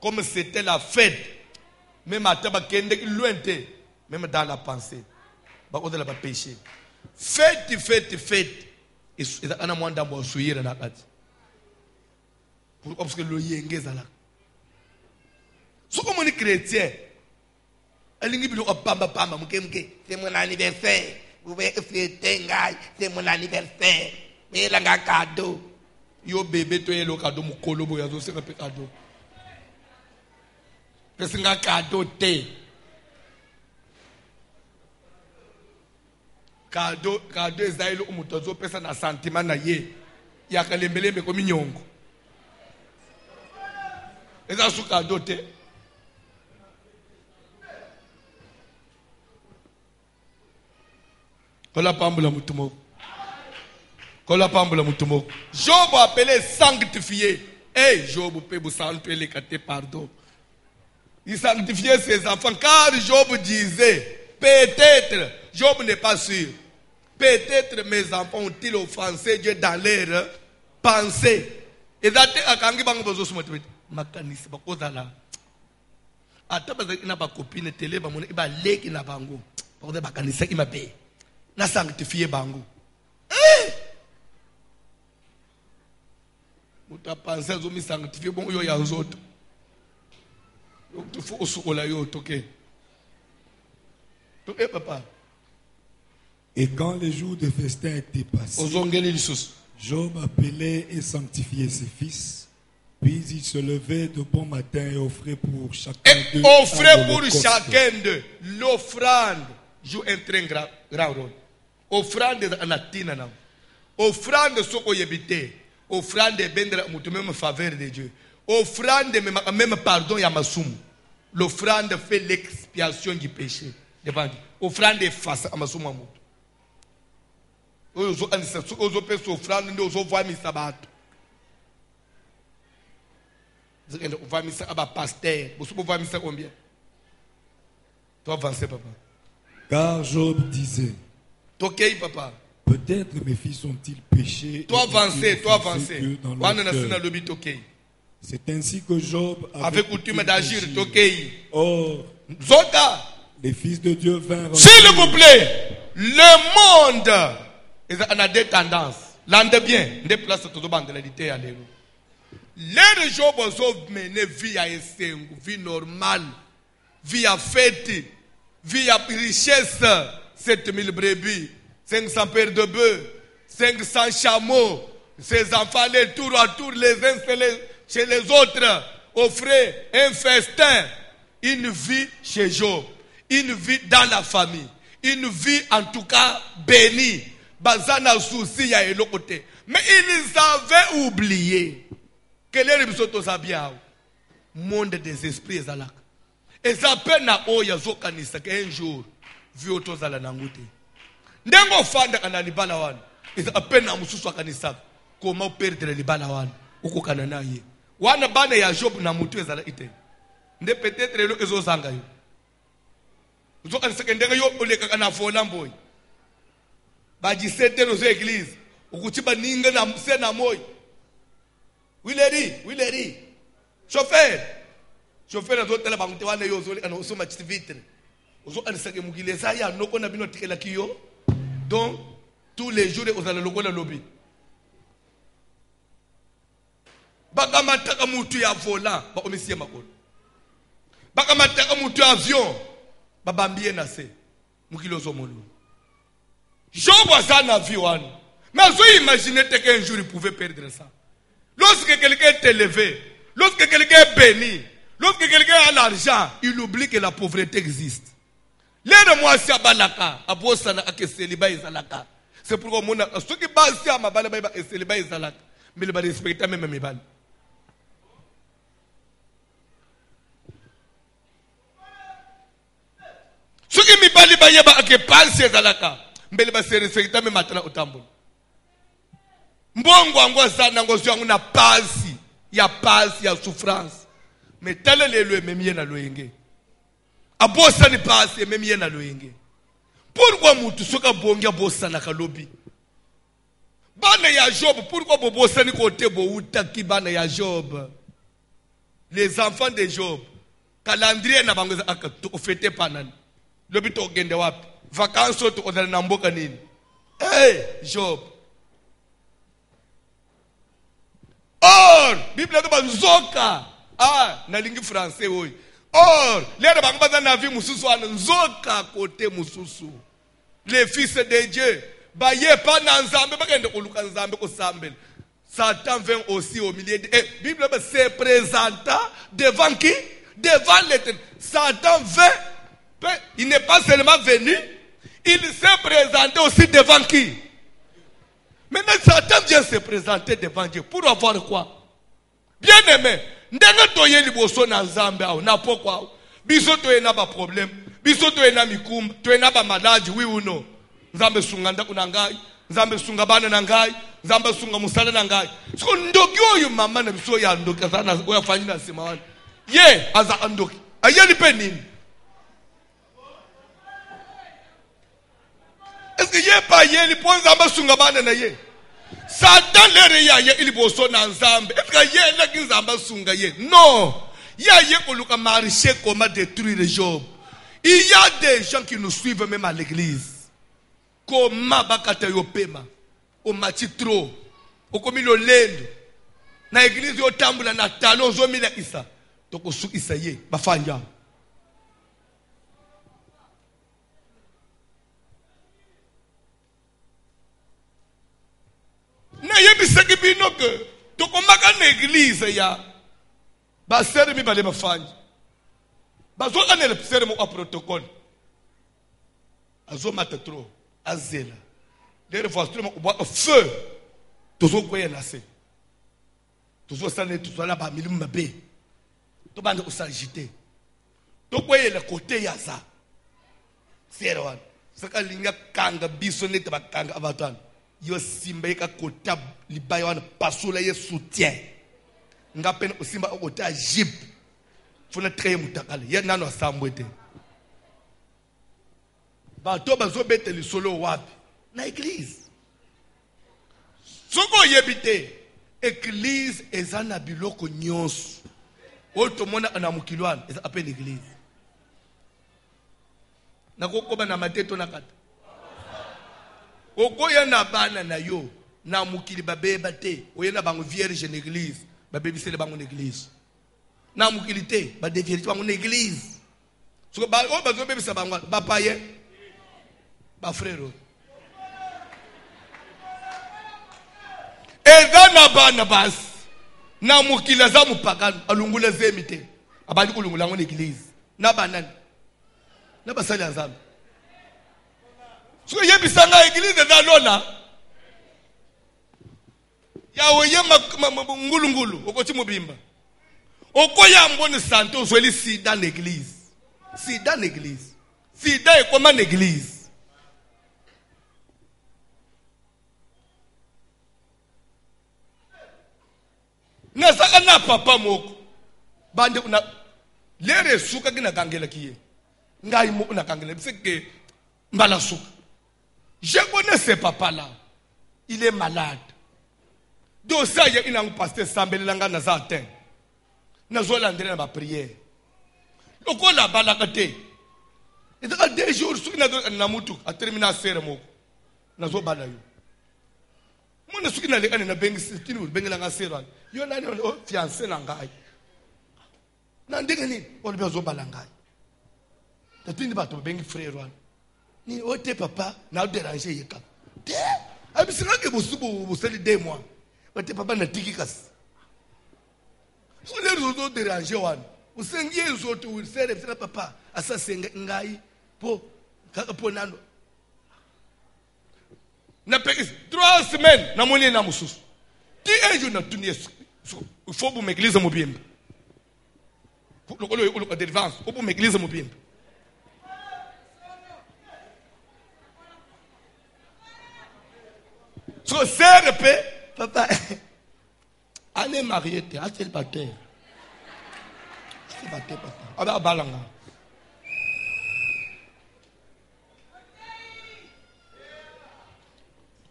comme c'était la fête, même à taba kende ki loin te, même dans la pensée, ba odela ba péché. Fête. Et ana mwanda mo suyira na kati. Pour parce que le yengeza là. So comme on est chrétien, alingi bilo pamba mukemke, c'est mon anniversaire. Vous pouvez fêter ngai, c'est mon anniversaire. Mais là nga cadeau. Yo bébé to yelo cadeau mukolo boya zo se pe cadeau. Parce nga cadeau te. Cadeau ezailo umuto zo pesa na sentiment na ye. Ya kalembelembe ko minyongo. Eza su cadeau te. Kola pambula mutumo. Job a appelé sanctifié. Job peut vous sanctifier les pardon. Il sanctifiait ses enfants car Job disait, peut-être, Job n'est pas sûr. Peut-être mes enfants ont-ils offensé Dieu dans leur pensée. Et d'ailleurs, quand ils ont besoin de makanisi bakozala ata bazaki na ba copine télé ba mona ba leki na bango ba bakanisa ki mabe na sanctifier bango uta penser zo mi sanctifier bon yo ya zoto yo tu faut osukola yo toke to papa. Et quand les jours de festin étaient passés, Job appelait et sanctifiait ses fils. Puis il se levait de bon matin et offrait pour chacun d'eux. Offrait pour chacun d'eux. L'offrande joue un très grand rôle. Offrande de anatina na. Offrande soko yebite. Offrande bendre mutu même faveur de Dieu. Offrande même pardon ya masumu. L'offrande fait l'expiation du péché devant Dieu. Offrande face à masumu amutu. Ozo anisa soko ozo pe offrande ndo ozo voa misabato. On va mettre à pasteur. Vous va mettre combien? Toi avancer papa. Car Job disait. Ok papa. Peut-être mes fils ont-ils péché. Toi avancer. C'est ainsi que Job avait coutume d'agir. Or, Zota. Les fils de Dieu vinrent. S'il vous plaît, le monde a des tendances. L'ande bien. Des places tout le monde de l'alité à l'élo. Les gens qui mener vie à essengo, vie normale, vie à fête, vie à richesse, 7000 brebis, 500 paires de bœufs, 500 chameaux, ces enfants les tour à tour les uns chez les autres, offraient un festin, une vie chez Job, une vie dans la famille, une vie en tout cas bénie, bazana souci à l'autre côté. Mais ils avaient oublié. Quel est le monde des esprits ezalaka? Et ça peine à oya zokanisa qu'un jour vu otozala nangote. Ndengo fanda kana libala wana. Et ça peine à mususu akanisa comment perdre libala wana. Uko kanana ye. Wana bana ya Job na mutu ezala ite. Nde peut-être le ezo zanga yo. Zokanisa kendenge yo oleka kana fola mboy. Ba 17 no église. Ukutiba ninga na msena moy. Oui, les dit. Chauffeur a d'autres là, on a eu aussi ma petite vitre. Donc, tous les jours, on a le logo de lobby. Bakamataka mutu ya volant, bakomisie makolo. Bakamataka mutu avion, babambie na se. Mukilo zomolo. Job a ça na vie wan. Mais vous imaginez qu'un jour il pouvait perdre ça. Lorsque quelqu'un est élevé, lorsque quelqu'un est béni, lorsque quelqu'un a l'argent, il oublie que la pauvreté existe. C'est pourquoi ceux qui basent à ma balle, c'est les bails à mais le respecter même mes balles. Ceux qui me parlent, qui parlent, c'est à la mais le respecter même maintenant au tambour. mbongo wangu sana ngozi yangu na pasi ya souffrance mais tele lelo ememie na loyenge abosa ni pasi ememie na loyenge pourquoi mutu soka bongi abosa na kalobi bana ya Job pourquoi bobosa ni kote bo utaki bana ya Job les enfants de Job calendrier na bango aka to fete panani lobi to gende wapi vacances to odala na mboka nini Job or Bible to nzoka na lingi français oyi or lere bango baza na vie mususu ana nzoka kote mususu les fils de Dieu baye pa na nzambe bakende koluka nzambe ko sambela Satan vient aussi au milieu de Bible se présenta devant qui? Devant l'Éternel. Satan vint, il n'est pas seulement venu, il s'est présenté aussi devant qui? Maintenant Satan vient se présenter devant Dieu pour avoir quoi? Bien aimé, ndenge toye liboso na nzambe au na pokwa biso toye na ba problème, biso toye na mikumba, toye na ba maladie, oui ou non? Nzambe sunganda kuna ngai, nzambe sunga bana na ngai, nzambe sunga musala na ngai. Siko ndoki oyo mama na biso ya ndoki azana oya fanyi na sima wana. Ye aza ndoki. Ayeli pe nini? Est-ce que ye pa yeli po nzambe sunga bana na ye? Satan lere ya ye ili boso na nzambe. Est-ce que ye na ki nzambe sunga ye? Non. Ya ye koluka marcher comment détruire Job. Il y a des gens qui nous suivent même à l'église. Koma bakata yo pema o matitro o komi lo lendo na église yo tambula na talo zo mila isa toko su isa ye bafanja na yebisaki bino ke toko maka na église ya ba sere mi bale bafanja bazo kanele sere mo protocole azo matatro azela les voitures ont feu toujours quoi là c'est toujours ça n'est toujours là bas milieu mabé tout bande au s'agiter tout quoi le côté ya ça c'est là ça quand linga kanga bisonete ba kanga avatan yo simba ka kota libayo wana pasula ye soutien ngapena usimba okota jeep funa train mutakala ye nano asambwete bato bazobete lisolo wapi na église soko yebite église ezana biloko nyonso oto mona na mukilwana eza appelle église na kokoba na mateto na kata okoya na bana na yo na mukili babeba te oyena bango vierge na église babebisele bango na église na mukili te ba de vierge bango na église soko ba o bazobebisa bango ba paye ba frère eza na bana basi na mukila za mupakano alungula zemite abali kulungula ngo église na banani na basali nzambe so yebisanga église za lona yawe yema ngulungulu okoti mubimba okoya mbone santé ozweli sida l'église sida l'église sida ekoma l'église nasaka na papa moko bande una lere suka kina kangela kiye ngai mo una kangela biseke mbala suka je connais ce papa là il est malade do ça y a une pasteur sambela nga na za ten na zo landre na ba prière lokola balaka te et dans 2 jours suka na mutu a terminer serre moko na zo bala yo mona suka na le kana na bengi sitini bengela nga serre yo nani o fiancé na ngai na ndenge nini o le zo bala ngai tatindi bato bengi frère wana ni ote papa na déranger yeka te abisanga ke bosubu bosali 2 mois ote papa na tiki kasi so le zo déranger wana usengi ezo to usere fira papa asa senga ngai po nano na pekis 3 semaines na moni na mususu ti ejo na tunie il faut pour m'église mobimba le délivrance pour m'église mobimba so CRP papa, on est marié, tu es célibataire. Célibataire, papa. On va à Balanga.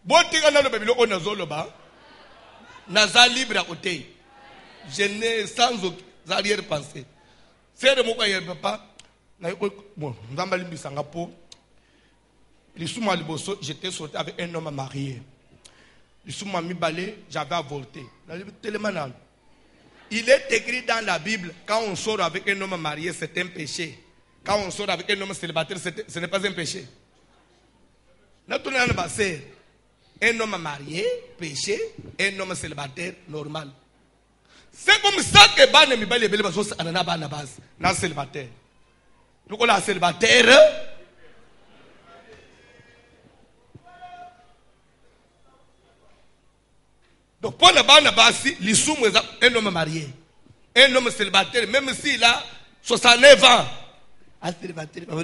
Bon, tu es dans le bébé, on a zoloba. Naza libre à côté. Je n'ai sans arrière-pensée. C'est de mon papa. Bon, dans ma libre Singapour. J'étais sorti avec un homme marié. J'avais avorté. Il est écrit dans la Bible, quand on sort avec un homme marié, c'est un péché. Quand on sort avec un homme célibataire, ce n'est pas un péché. Un homme marié, péché, un homme célibataire, normal. C'est comme ça que les Mibali sont célibataire. Donc on a célibataire. Donc pour le Banabasi, l'issoum est un homme marié. Un homme célibataire, même s'il a 69 ans. Un célibataire, on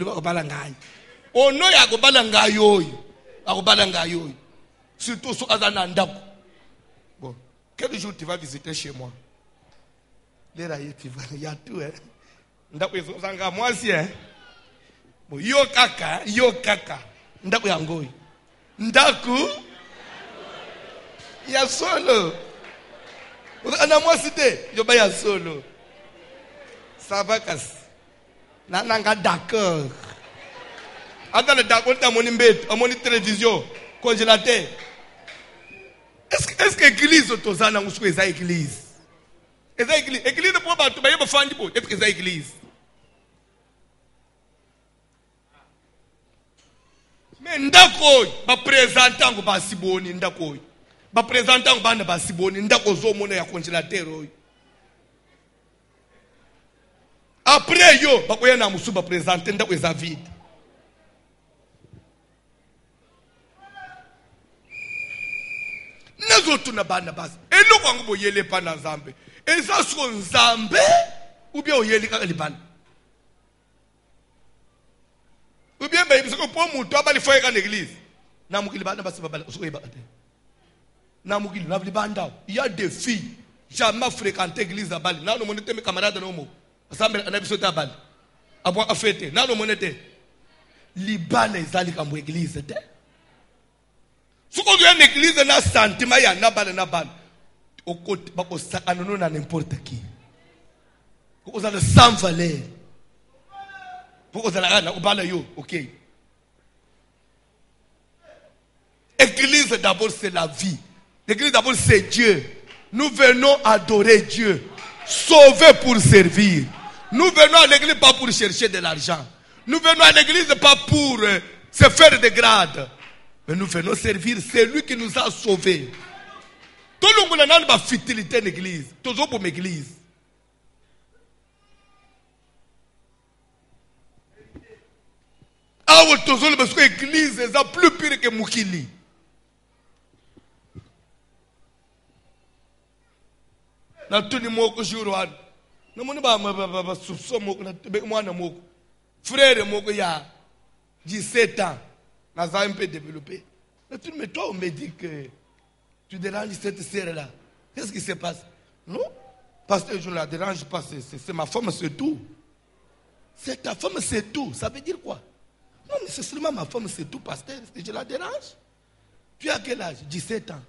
a surtout sur Azanandako. Bon, quel jour tu vas visiter chez moi? Les rails, il y a tout, hein. Moi aussi, hein. Bon, yo kaka. Ndaku yangoy. Ndaku. Il y a solo. On a moi cité. Il y a solo. Ça va casser. Nanga d'accord. Attends le d'accord, tu as mon imbét, mon télévision, congélateur. Est-ce que l'église est aux années où c'est l'église? L'église ne peut pas te payer pour faire du bon. Est-ce que c'est l'église? Mais ndako, ba présentant ko ba siboni ndako. Ba présentant ko bana ba siboni ndako zo mona ya congélateur. Après yo, ba koya na musu ba présenter ndako eza vide. Nazotu na bana basi. Eloko ngo boyele pa na Nzambe. Eza so Nzambe ou bien oyeli ka libala. Ou bien parce que pour mon toi il faut aller à l'église. Na mukili bana basi babala usoye ba. Na mukili na libanda. Il y a des filles jamais fréquenté l'église à Bali. Na no monete mes camarades no mo. Ensemble na biso ta Bali. Abo afete. Na no monete. Libala ezali ka mo église te. Si on vient à l'église, on a un sentiment, il y a un bal, au côté, on a n'importe qui. On a le sang valeur. On a le bal, ok. L'église d'abord c'est la vie. L'église d'abord c'est Dieu. Nous venons adorer Dieu. Sauver pour servir. Nous venons à l'église pas pour chercher de l'argent. Nous venons à l'église pas pour se faire des grades. Mais nous venons servir celui qui nous a sauvés. Tout le monde a une fidélité à l'église. Toujours pour l'église. Ah oui, toujours parce que l'église est plus pire que Moukili. Na tout le monde jour na moni ba soupçon moi na moko. Frère moko ya 17 ans. Nous avons un peu développé. Mais toi, on me dit que tu déranges cette sœur-là. Qu'est-ce qui se passe? Non, parce que je ne la dérange pas. C'est ma femme, c'est tout. C'est ta femme, c'est tout. Ça veut dire quoi? Non, mais c'est seulement ma femme, c'est tout, pasteur. Je la dérange. Tu as quel âge? 17 ans.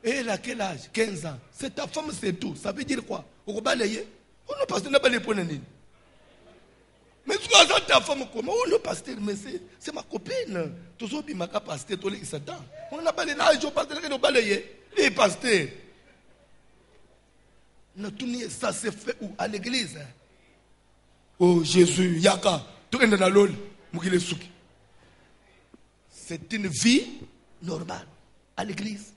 Et elle a quel âge? 15 ans. C'est ta femme, c'est tout. Ça veut dire quoi? On va balayer. On ne passe pas les points. Mais tu as ta femme comment? Oh le pasteur, mais c'est ma copine. Toujours bien ma pasteur, tous les Satan. On n'a pas les âges, on pasteur qui nous balayer. Les pasteurs. Ça se fait où? À l'église. Oh Jésus, Yaka, tout est dans la lol. C'est une vie normale à l'église.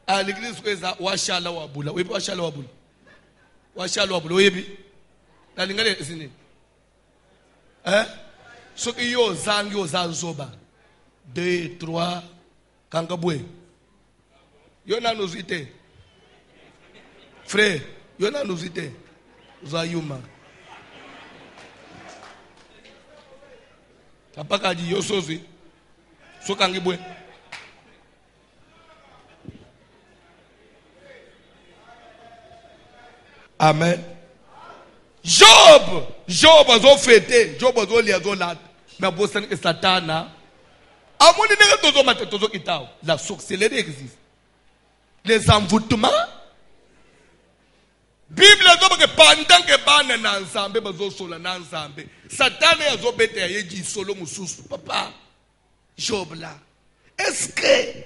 À l'église, washala wabula. Oui, washala wabula. Washala wabula. Oui, na lingale sini. Hein? So iyo zangi o zanzoba. 2, 3, kangabwe. Yona nozite. Frère, yona nozite. Zayuma. T'as pas qu'à dire yo sozi. So kangibwe. Amen. Job a fêté, Job a liaison là. Mais Boston et Satana. À mon niveau, la sorcellerie existe. Les envoûtements. Bible a dit que pendant que Bana n'a ensemble, bazo sola n'a ensemble. Satana a zo bête a dit solo moussous. Papa, Job là. Est-ce que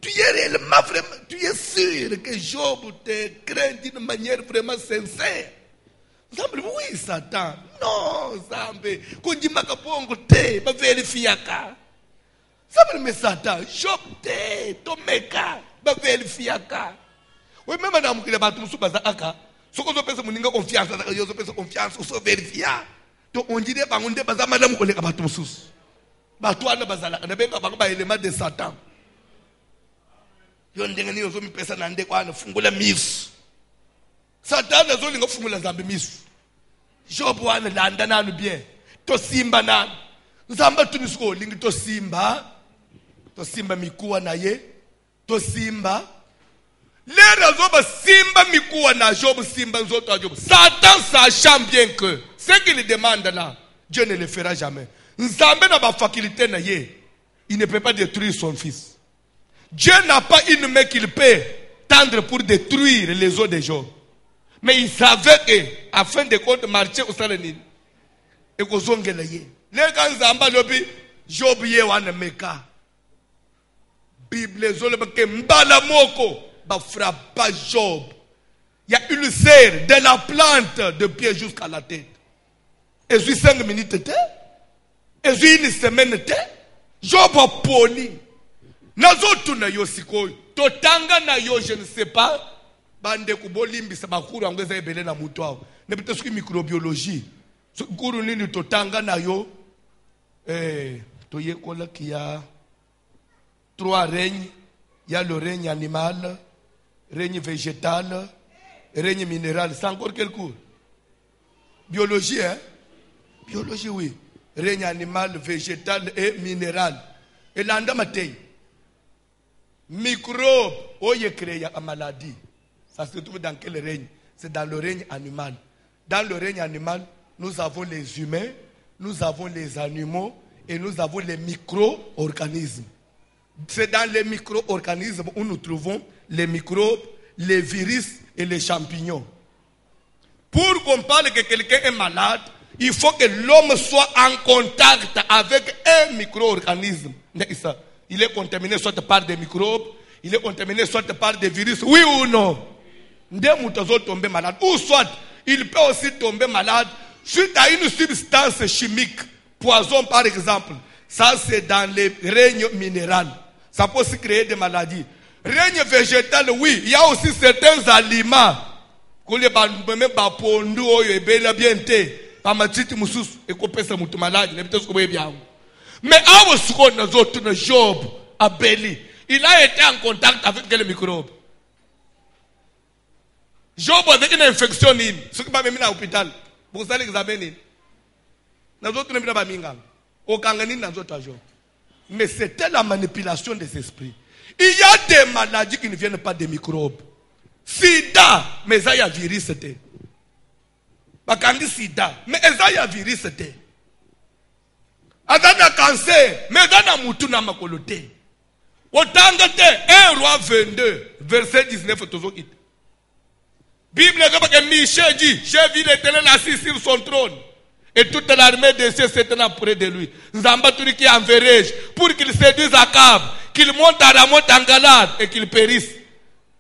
tu es réellement vraiment, tu es sûr que Job te craint d'une manière vraiment sincère? Zambe, oui, Satan. Non, Zambe. Quand tu m'as capongo te, ma vérifiaka. Zambe, mais Satan, Job te, tomeka, ma vérifiaka. Oui, même madame qui est battue sous Bazaka, ce qu'on appelle mon confiance, on appelle confiance, on se vérifie. Donc on dit que on dit que madame qui est battue sous. Batou ana bazala, on a bien pas élément de Satan. Yon dengani yozo mi pesa nande kwa na fungula misu. Satan azo linga fungula zambi misu. Job wana landa nanu bien. To simba nanu. Nzamba tunisko lingi to simba. To simba mikuwa na ye. To simba. Lera zoba simba mikuwa na Job simba nzoto a Job. Satan sachant bien que ce qu'il demande là, Dieu ne le fera jamais. Nzambe na ba faculté na ye. Il ne peut pas détruire son fils. Dieu n'a pas une main qu'il peut tendre pour détruire les eaux de Job. Mais il savait que, afin de compte marcher au Salanine, et qu'au Zongelaye, les gens Zamba lobi, Job ye wana meka. Bible zole ke mbala moko, ba frappa Job. Il y a une serre de la plante de pied jusqu'à la tête. Et puis 5 minutes, et puis une semaine, Job a poli. Nazotu na yo sikoyo totanga na yo je ne sais pas bande kubolimbisa bakuru angeza ebele na mutu awo ne peut-être que microbiologie kuru nini totanga na yo toyekola qui a 3 règnes. Il y a le règne animal, règne végétal, règne minéral. C'est encore quel cours? Biologie, hein? Biologie, oui. Règne animal, végétal et minéral. Et l'andamatei. Microbe, oh, il crée une maladie. Ça se trouve dans quel règne? C'est dans le règne animal. Dans le règne animal, nous avons les humains, nous avons les animaux et nous avons les micro-organismes. C'est dans les micro-organismes où nous trouvons les microbes, les virus et les champignons. Pour qu'on parle que quelqu'un est malade, il faut que l'homme soit en contact avec un micro-organisme. Il est contaminé soit par des microbes, il est contaminé soit par des virus, oui ou non? Tomber malade. Ou soit, il peut aussi tomber malade suite à une substance chimique, poison par exemple. Ça c'est dans les règnes minéraux. Ça peut aussi créer des maladies. Règne végétal, oui, il y a aussi certains aliments. Mais Job, Abeli, il a été en contact avec quel microbe? Job avec une infection, ce qui m'a mis à l'hôpital. Vous allez examiner. Mais c'était la manipulation des esprits. Il y a des maladies qui ne viennent pas des microbes. Sida, mais ça y a virus c'était. Bakandi sida, mais ça y a virus c'était. Adana cancer, mais adana mutuna makolote. Otangate 1 Roi 22, verset 19 toujours it. Bible que Michel dit, j'ai vu l'Éternel assis sur son trône. Et toute l'armée des cieux s'étend près de lui. Nzambaturi qui enverrai-je pour qu'il séduise Akab, qu'il monte à Ramoth en Galade et qu'il périsse.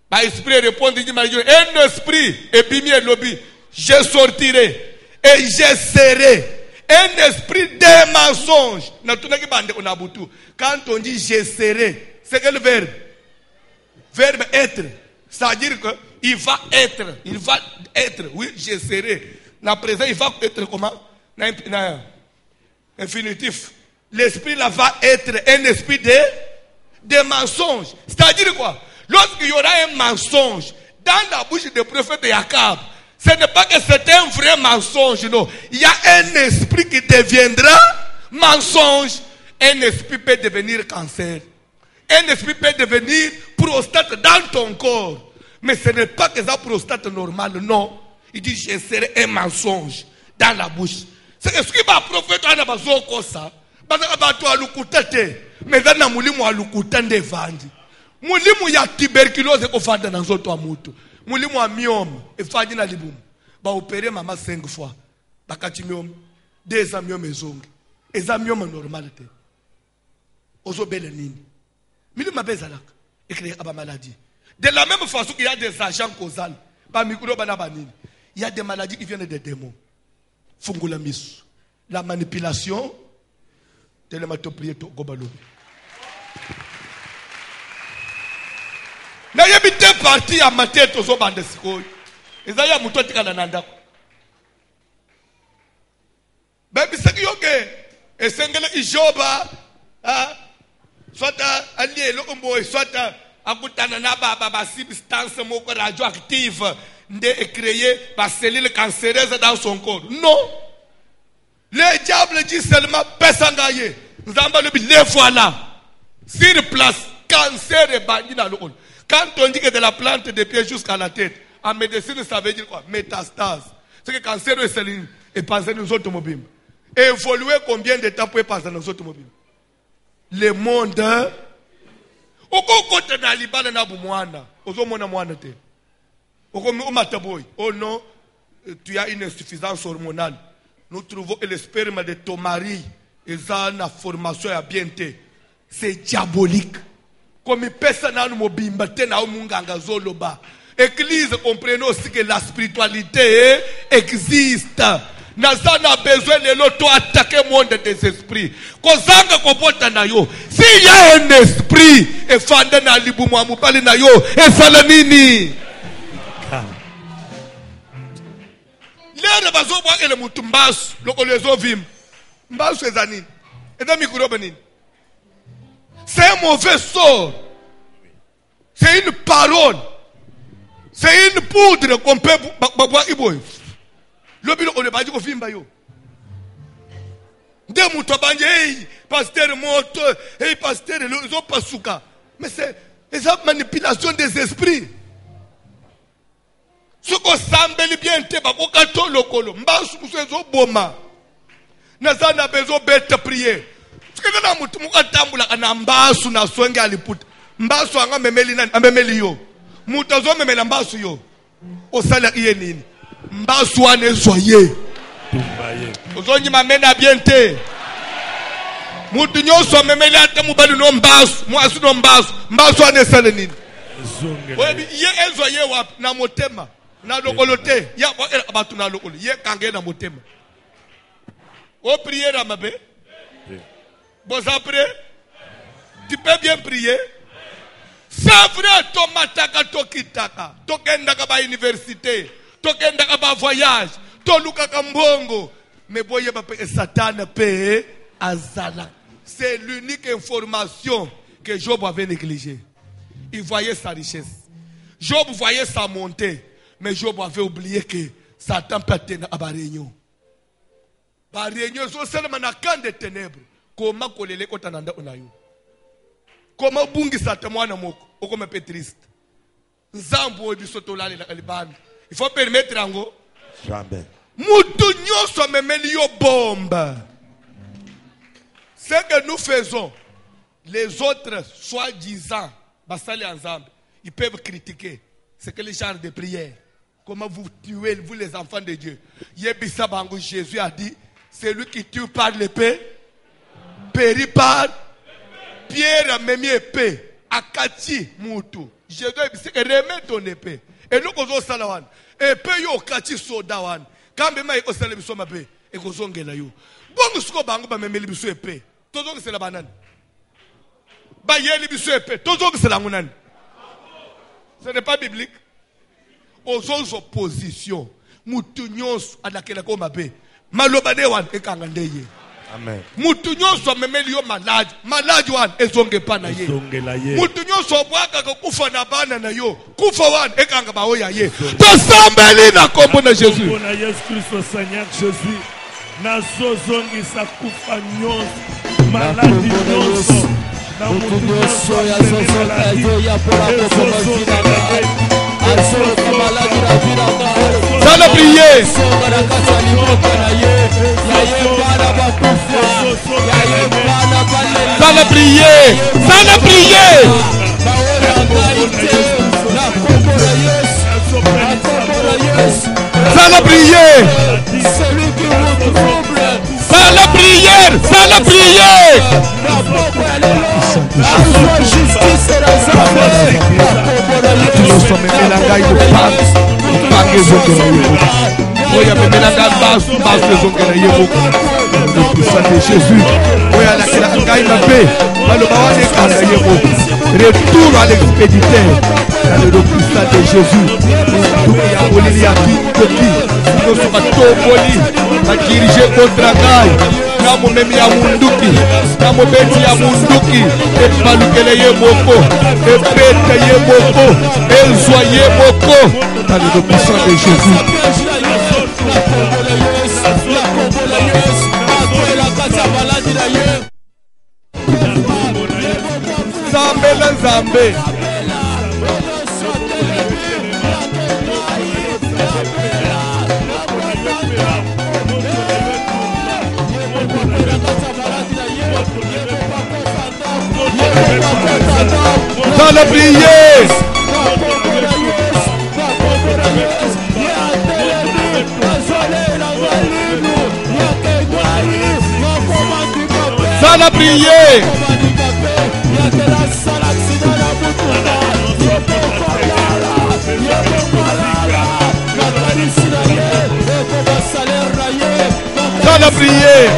Bah, esprit répond, dit un esprit, et bimi et lobby, je sortirai et je serai. Un esprit de mensonge. Quand on dit je serai, c'est quel verbe? Verbe être. C'est-à-dire qu'il va être. Il va être. Oui, je serai. Dans présent, il va être comment? Infinitif. L'esprit là va être un esprit de mensonge. C'est-à-dire quoi? Lorsqu'il y aura un mensonge dans la bouche du prophète Jacob, ce n'est pas que c'est un vrai mensonge, non. Il y a un esprit qui deviendra mensonge, un esprit peut devenir cancer. Un esprit peut devenir prostate dans ton corps. Mais ce n'est pas que ça prostate normale, non. Il dit, je serai un mensonge dans la bouche. C'est ce qui va prophète à la base comme ça. Parce que tu as l'ukoutate. Mais dans la moulimu a l'ukoutande vandi. Moulimu ya tuberculose ko fanda dans zoto amutu. Moulimu a myome et fandi na libumu. Ba opérer maman 5 fois. Ba kati myome. 2 ans myome zongi. Eza myome normalité. Ozo belle nini. Mili mabezalaka. Écrit à maladie. De la même façon qu'il y a des agents causaux. Il y a des maladies qui viennent des démons. Fungulamis. La manipulation. Télématopriéto Gobalobi. Na yebite parti à ma tête aux bandes sikoy. Ezaya muto tikana nanda. Baby sakiyoke. Esengele ijoba. Soit allié le ombo soit akutana na ba substance moko radioactive de créer ba cellule cancéreuse dans son corps. Non. Le diable dit seulement pesangaye. Nous avons le voilà. Sur place, cancer est banni dans le corps. Quand on dit que de la plante des pieds jusqu'à la tête, en médecine ça veut dire quoi? Métastase. C'est que cancer est cellule et passer nos automobiles. Évoluer combien de temps pour passer nos automobiles? Le monde Oko na libala na bumwana. Ozo mona mwana te. Oko mataboy. Oh non, tu as une insuffisance hormonale. Nous trouvons que le sperme de ton mari est une formation à bienté. C'est diabolique. Comme il pèse na mobimba te na munganga zoloba. Église, comprenez aussi que la spiritualité existe. Nazana a besoin de l'auto attaquer le monde des esprits. S'il y a un esprit, et fande na libumu amupali na yo, et salamini. L'air bazo boa ele mutumbas, loko lezo vim. Mbas ezani. Eda mikuro benin. C'est un mauvais sort. C'est une parole. C'est une poudre qu'on peut boire iboy. Lobilo on ba diko fimba yo. Nde muto banje hey pasteur moto hey pasteur zo pasuka. Mais c'est une manipulation des esprits. Ce qu'on sambeli bien te ba ko kato lokolo mbasu kusezo boma. Nazana bezo bête prier. Ce que na mutu mukatambula kana mbasu na swenge aliputa. Mbasu anga memeli nani amemeli yo. Mutu zo memela mbasu yo. Osala iye nini? Mbaswane soye. Ozonyi mamena biente. Mutu nyoso memeli ate mubali no mbasu. Mwasu no mbasu. Mbaswane sale nini? Webi ye ezoye wapi na motema. Na lokolote. Ya abatu na lokolo. Ye kange na motema. O prier à mabe. Bon après. Tu peux bien prier. C'est vrai, tomataka tokitaka. Tokenda ba université. Tokenda ba voyage. Toluka kambongo. Mais boye ba pe Satan pe azala. C'est l'unique information que Job avait négligée. Il voyait sa richesse. Job voyait sa montée. Mais Job avait oublié que Satan peut tenir à ba réunion. Ba réunion so seulement na camp de ténèbres. Comment kolele kotananda onayo. Comment bungi Satan mwana moko. Okome pe triste. Nzambo ebisoto lale la kalibanda. Il faut permettre ango. Jamais. Mutu nyoso memeli yo bombe. Ce que nous faisons, les autres soi-disant, basali ensemble, ils peuvent critiquer. C'est que les genres de prière. Comment vous tuez, vous les enfants de Dieu. Yebisa bango, Jésus a dit, c'est lui qui tue par l'épée, périt par pierre à même épée. Akati mutu. Jésus dit remets ton épée. Et nous kozo salawan. Épée yo kati sodawan. Quand même il osale biso mabe et kozo ngela yo. Bon suko bango ba memeli biso épée. Tozo que c'est la banane. Ba yeli biso épée. Tozo que c'est la ngunane. Ce n'est pas biblique. Aux oppositions. Mutu nyos adakela ko mabe. Malobade wan ekanga ndeye. Amen. Mutu nyonso memeli yo malade. Malade wan ezonge pa na ye. Mutu nyonso bwaka ko kufa na bana na yo. Kufa wan ekanga ba oya ye. Tosambeli na kombo na Jésus. Kombo na Yesu Christ Seigneur Jésus. nazozongisa kufa nyonso maladi nyonso na mutu nyonso azozonga ya mpona koboma vina ngai azonga maladi na vina ngai Zala prier. songa na kati ya liboka na ye ya ye bana bakufa ya ye bana balela Zala prier. Zala prier. baola ngai te na kombo na Yesu na kombo na Yesu Zala prier. celui qui vous trouble Zala prière. Zala prière. na kombo ya lelo azwa justice na Nzambe na kombo na Yesu Tosomemela ngai lupango. Lupango ezongela ye moko. Oyo amemela ngai basu ezongela ye moko. Le puissant de Jésus. Oyo alakela ngai mabe. Baloba wana ekanga ye moko. Retour à l'expéditeur. Dans le puissant de Jésus. Nduki ya molili ya bikoki. Nyonso batomboli. Badirige contre ngai. Na momemi ya munduki. Na mobeti ya munduki. Epalukele ye moko. Epete ye moko. Ezwa ye moko. Dans le puissant de Jésus. Nzambe na Nzambe. Dans la prière. Dans la prière. Dans la prière.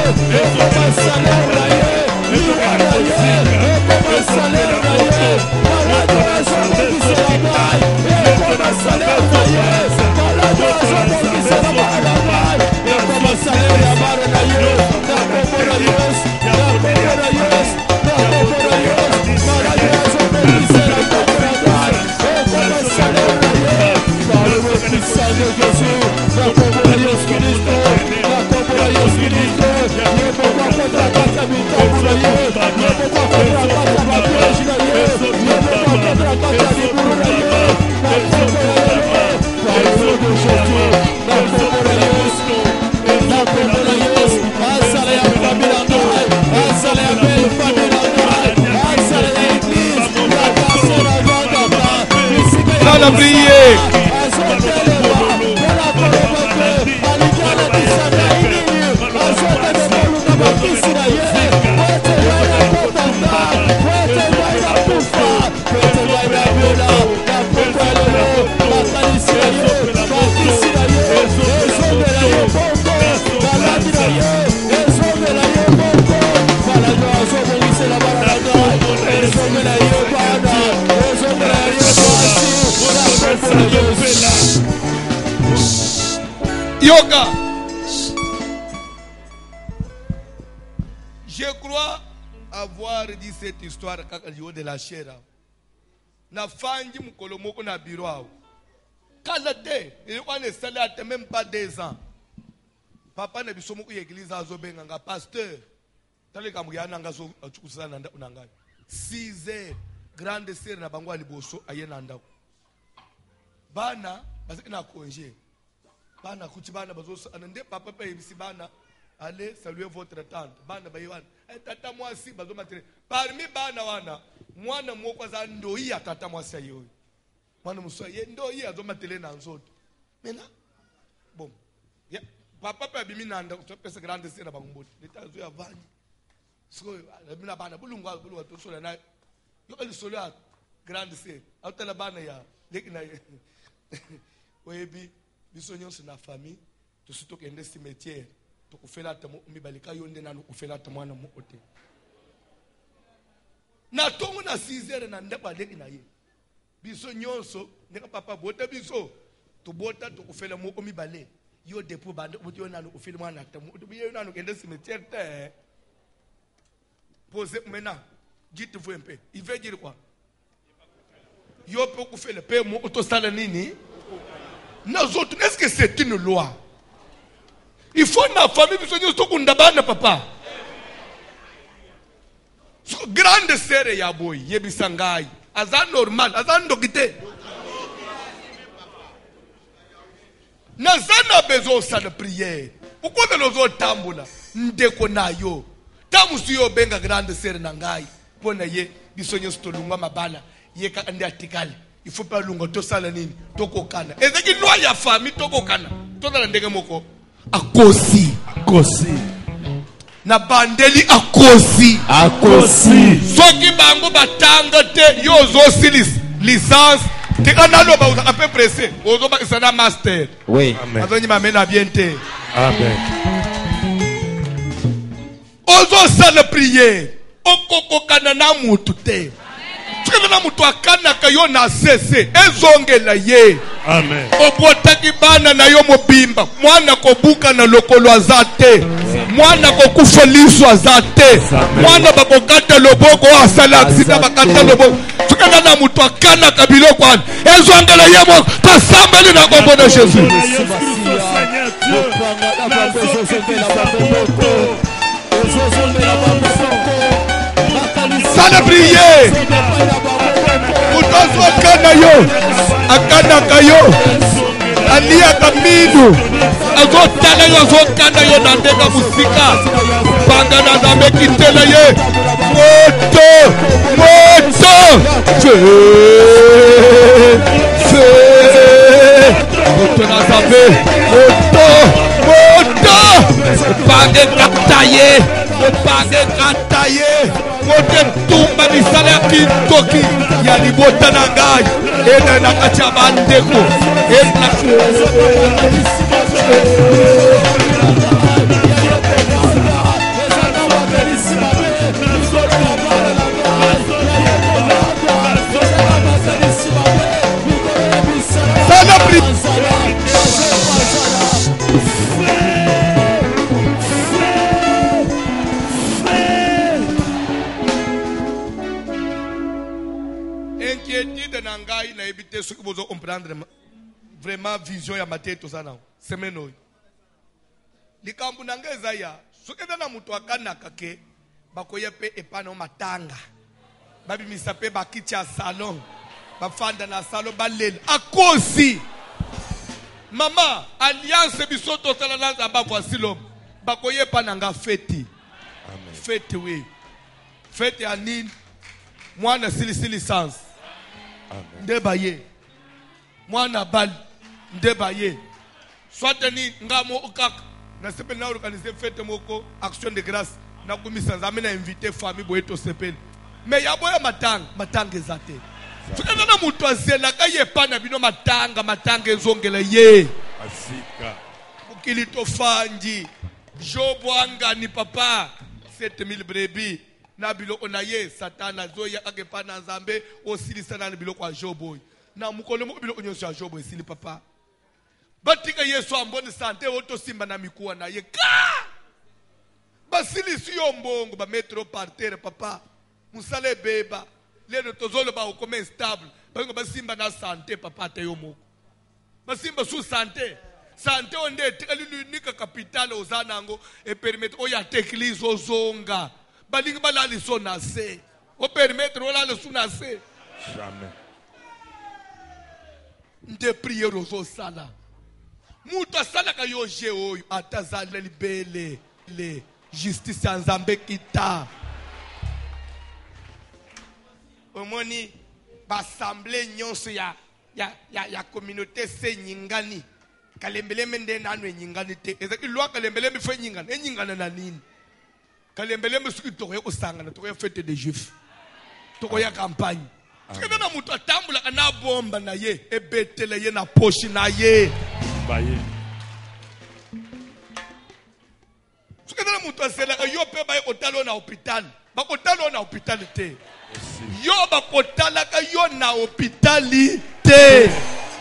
Dans la prière. Yoga. Je crois avoir dit cette histoire de la chair. Na fangi mukolo moko na biro. Kala te, ilikuwa ne salate même pas 2 ans. Papa na biso moko l'église azobenga nga pasteur. Tale kamuyana nga so achukusana nda unanga. 6 heures grande sœur na bango aliboso ayena ndako. Bana parce que na congé. Bana kuti bana bazo anande papa pa yebisi bana allez saluer votre tante. Bana bayiwana tata mwasi bazo matele. Parmi bana wana mwana mwoko za ndoi ya tata mwasi ayo. Mwana muso ye ndoi azo matele na nzoto. Mena bon. Ya papa pa bimi nanda utopesa grande sœur na bango. Leta zo ya vani. Siko bina bana bulunga to sola na yo ali sola grande sœur. Autela bana ya lekina oyebi biso nyonso na famille tosi tokende cimetière tokufela ta mibalika yonde na ukufela ta mwana mokote na tongo na 6 heures na ndeba leki na ye biso nyonso ndeka papa bota biso to bota tokufela moko mibale yo depo bande boto na ukufela mwana ta moto biyo na kende cimetière te pose maintenant dites-vous un peu il veut dire quoi yo peut kufela pe mo to sala nini? Est-ce que c'est une loi? Il faut na famille biso nyonso kundabana papa. Grande sœur ya boy yebisa ngai. Aza normal, aza ndokite. Nazana besoin ça de prière. Pourquoi de lozo tambula ndeko nayo. Tamusu yo benga grande sœur na ngai. Pona ye biso nyonso tolunga mabala. Ye ka ande atikali. Il faut pas lunga to sala nini tokokana. Ezeki loi ya famille tokokana. Tozala ndenge moko. Akosi. Na bandeli akosi. Soki bango batanga te yozo silis licence te kanalo ba uza peu pressé. Ozo ba isana master. Oui. Amen. Azonyi mamena bien te. Amen. Ozo sala prière. Okokokana na mutu te. Tukana mutu akana kayo na sese ezongela ye. Amen. Obotaki bana na yo mobimba mwana kobuka na lokolo azate mwana kokufa liso azate mwana bakokata loboko asala aksida bakata loboko tukana na mutu akana kabilo kwana ezongela ye mo tasambeli na kombo na Jésus. Sala prier mutozo akana yo akana kayo alia kaminu azotala yo azokana yo na ndeka musika panga na zambe kitela ye moto moto na zambe moto pange kataye mote tumba misale kintoki ya libota na ngai ena na kacha bandeko ena inquiétude na ngai na ebite soki bozo comprendre vraiment vision ya mateto sana semaine oyo likambo na ngai eza ya soki eza na moto akanaka ke bakoya pe epana matanga babimisa pe bakiti ya salon bafanda na salon balela akosi mama alliance biso tosala na nzamba voici l'homme bakoya epana nga feti fete we fete ya nini mwana silisili sans ndebaye mwana bali ndebaye soit ni ngamo ukaka na sepeli na organiser fête moko action de grâce na kumisa nzambe na inviter famille boyeto sepeli mais yaboya matanga ezate tukana na mutu azela kaye pana bino matanga ezongela ye asika mukili tofanji Jobo anga ni papa 7000 brebis na biloko na ye satana zoya akepa na nzambe osilisa na biloko ya Jobo na mukolo mo biloko nyonso ya Jobo esili papa batika Yesu amboni sante oto simba na mikuwa na ye ka basilisi yo mbongo ba metro par terre papa musale beba leno tozolo ba okome stable bango basimba na sante papa te yo moko basimba su sante onde tekali l'unique capitale ozanango et permettre oya teklizo ozonga balingi balali so na se o permettre olala so na se jamais nde prière ozo sala mutu asala ka yo je oyo atazala libele le justice ya nzambe kita omoni bassemblée nyonso ya communauté se nyingani kalembeleme nde nanu enyingani te ezaki lwa kalembeleme fe nyingana enyingana na nini kalembeleme suki tokoya kosangana tokoya fête des juifs tokoya campagne tukena na mutu atambula na bomba na ye ebetele ye na poshi na ye baye tukena na mutu asela yo pe baye kotalo na hôpital bakotalo na hôpital te yo bakotala ka yo na hôpital te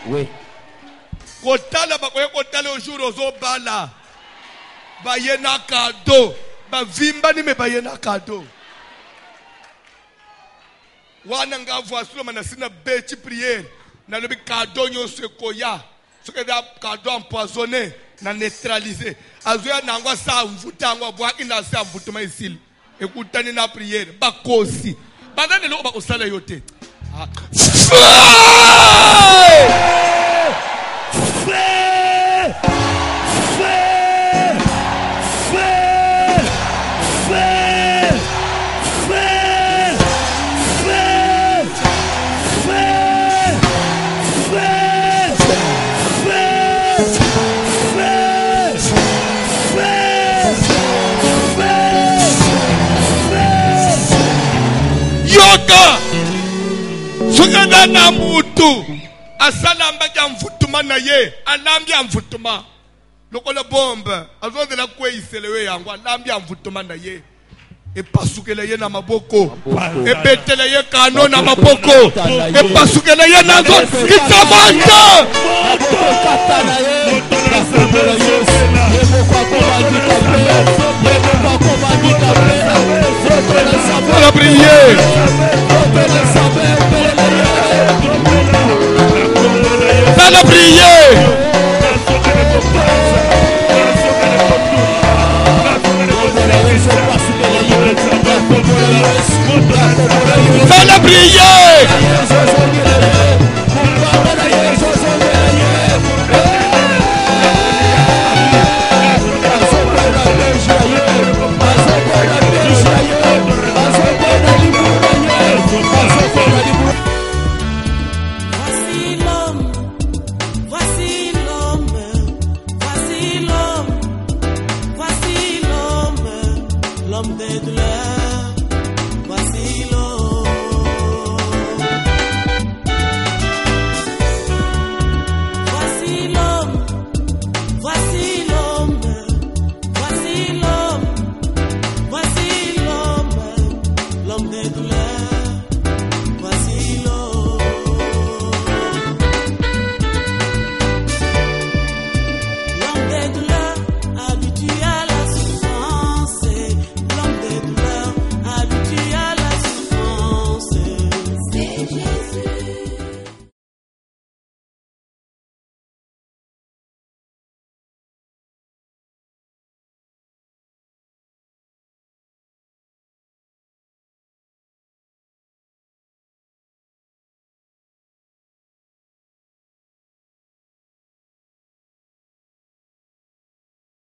oui kotala bakoye kotala ojour ozobala baye na kado bavimba ni me baye na kado wana nga voici le manasina beti prière na lobi kado nyonso koya soki eza kado empoisonné na neutraliser azoya nangwa sa mvutangwa bwa ina sa mvutuma isili ekutani na prière bakosi bazane lo ba usala yote yoka sugana na mutu asalamba ya mvutuma na ye alambi ya mvutuma lokola bombe azondela kweiselewe yangu alambi ya mvutuma na ye epasukele ye na maboko ebetele ye kano na maboko epasukele ye na zo kitamanda la prière dans la prière dans la prière l'homme de douleur.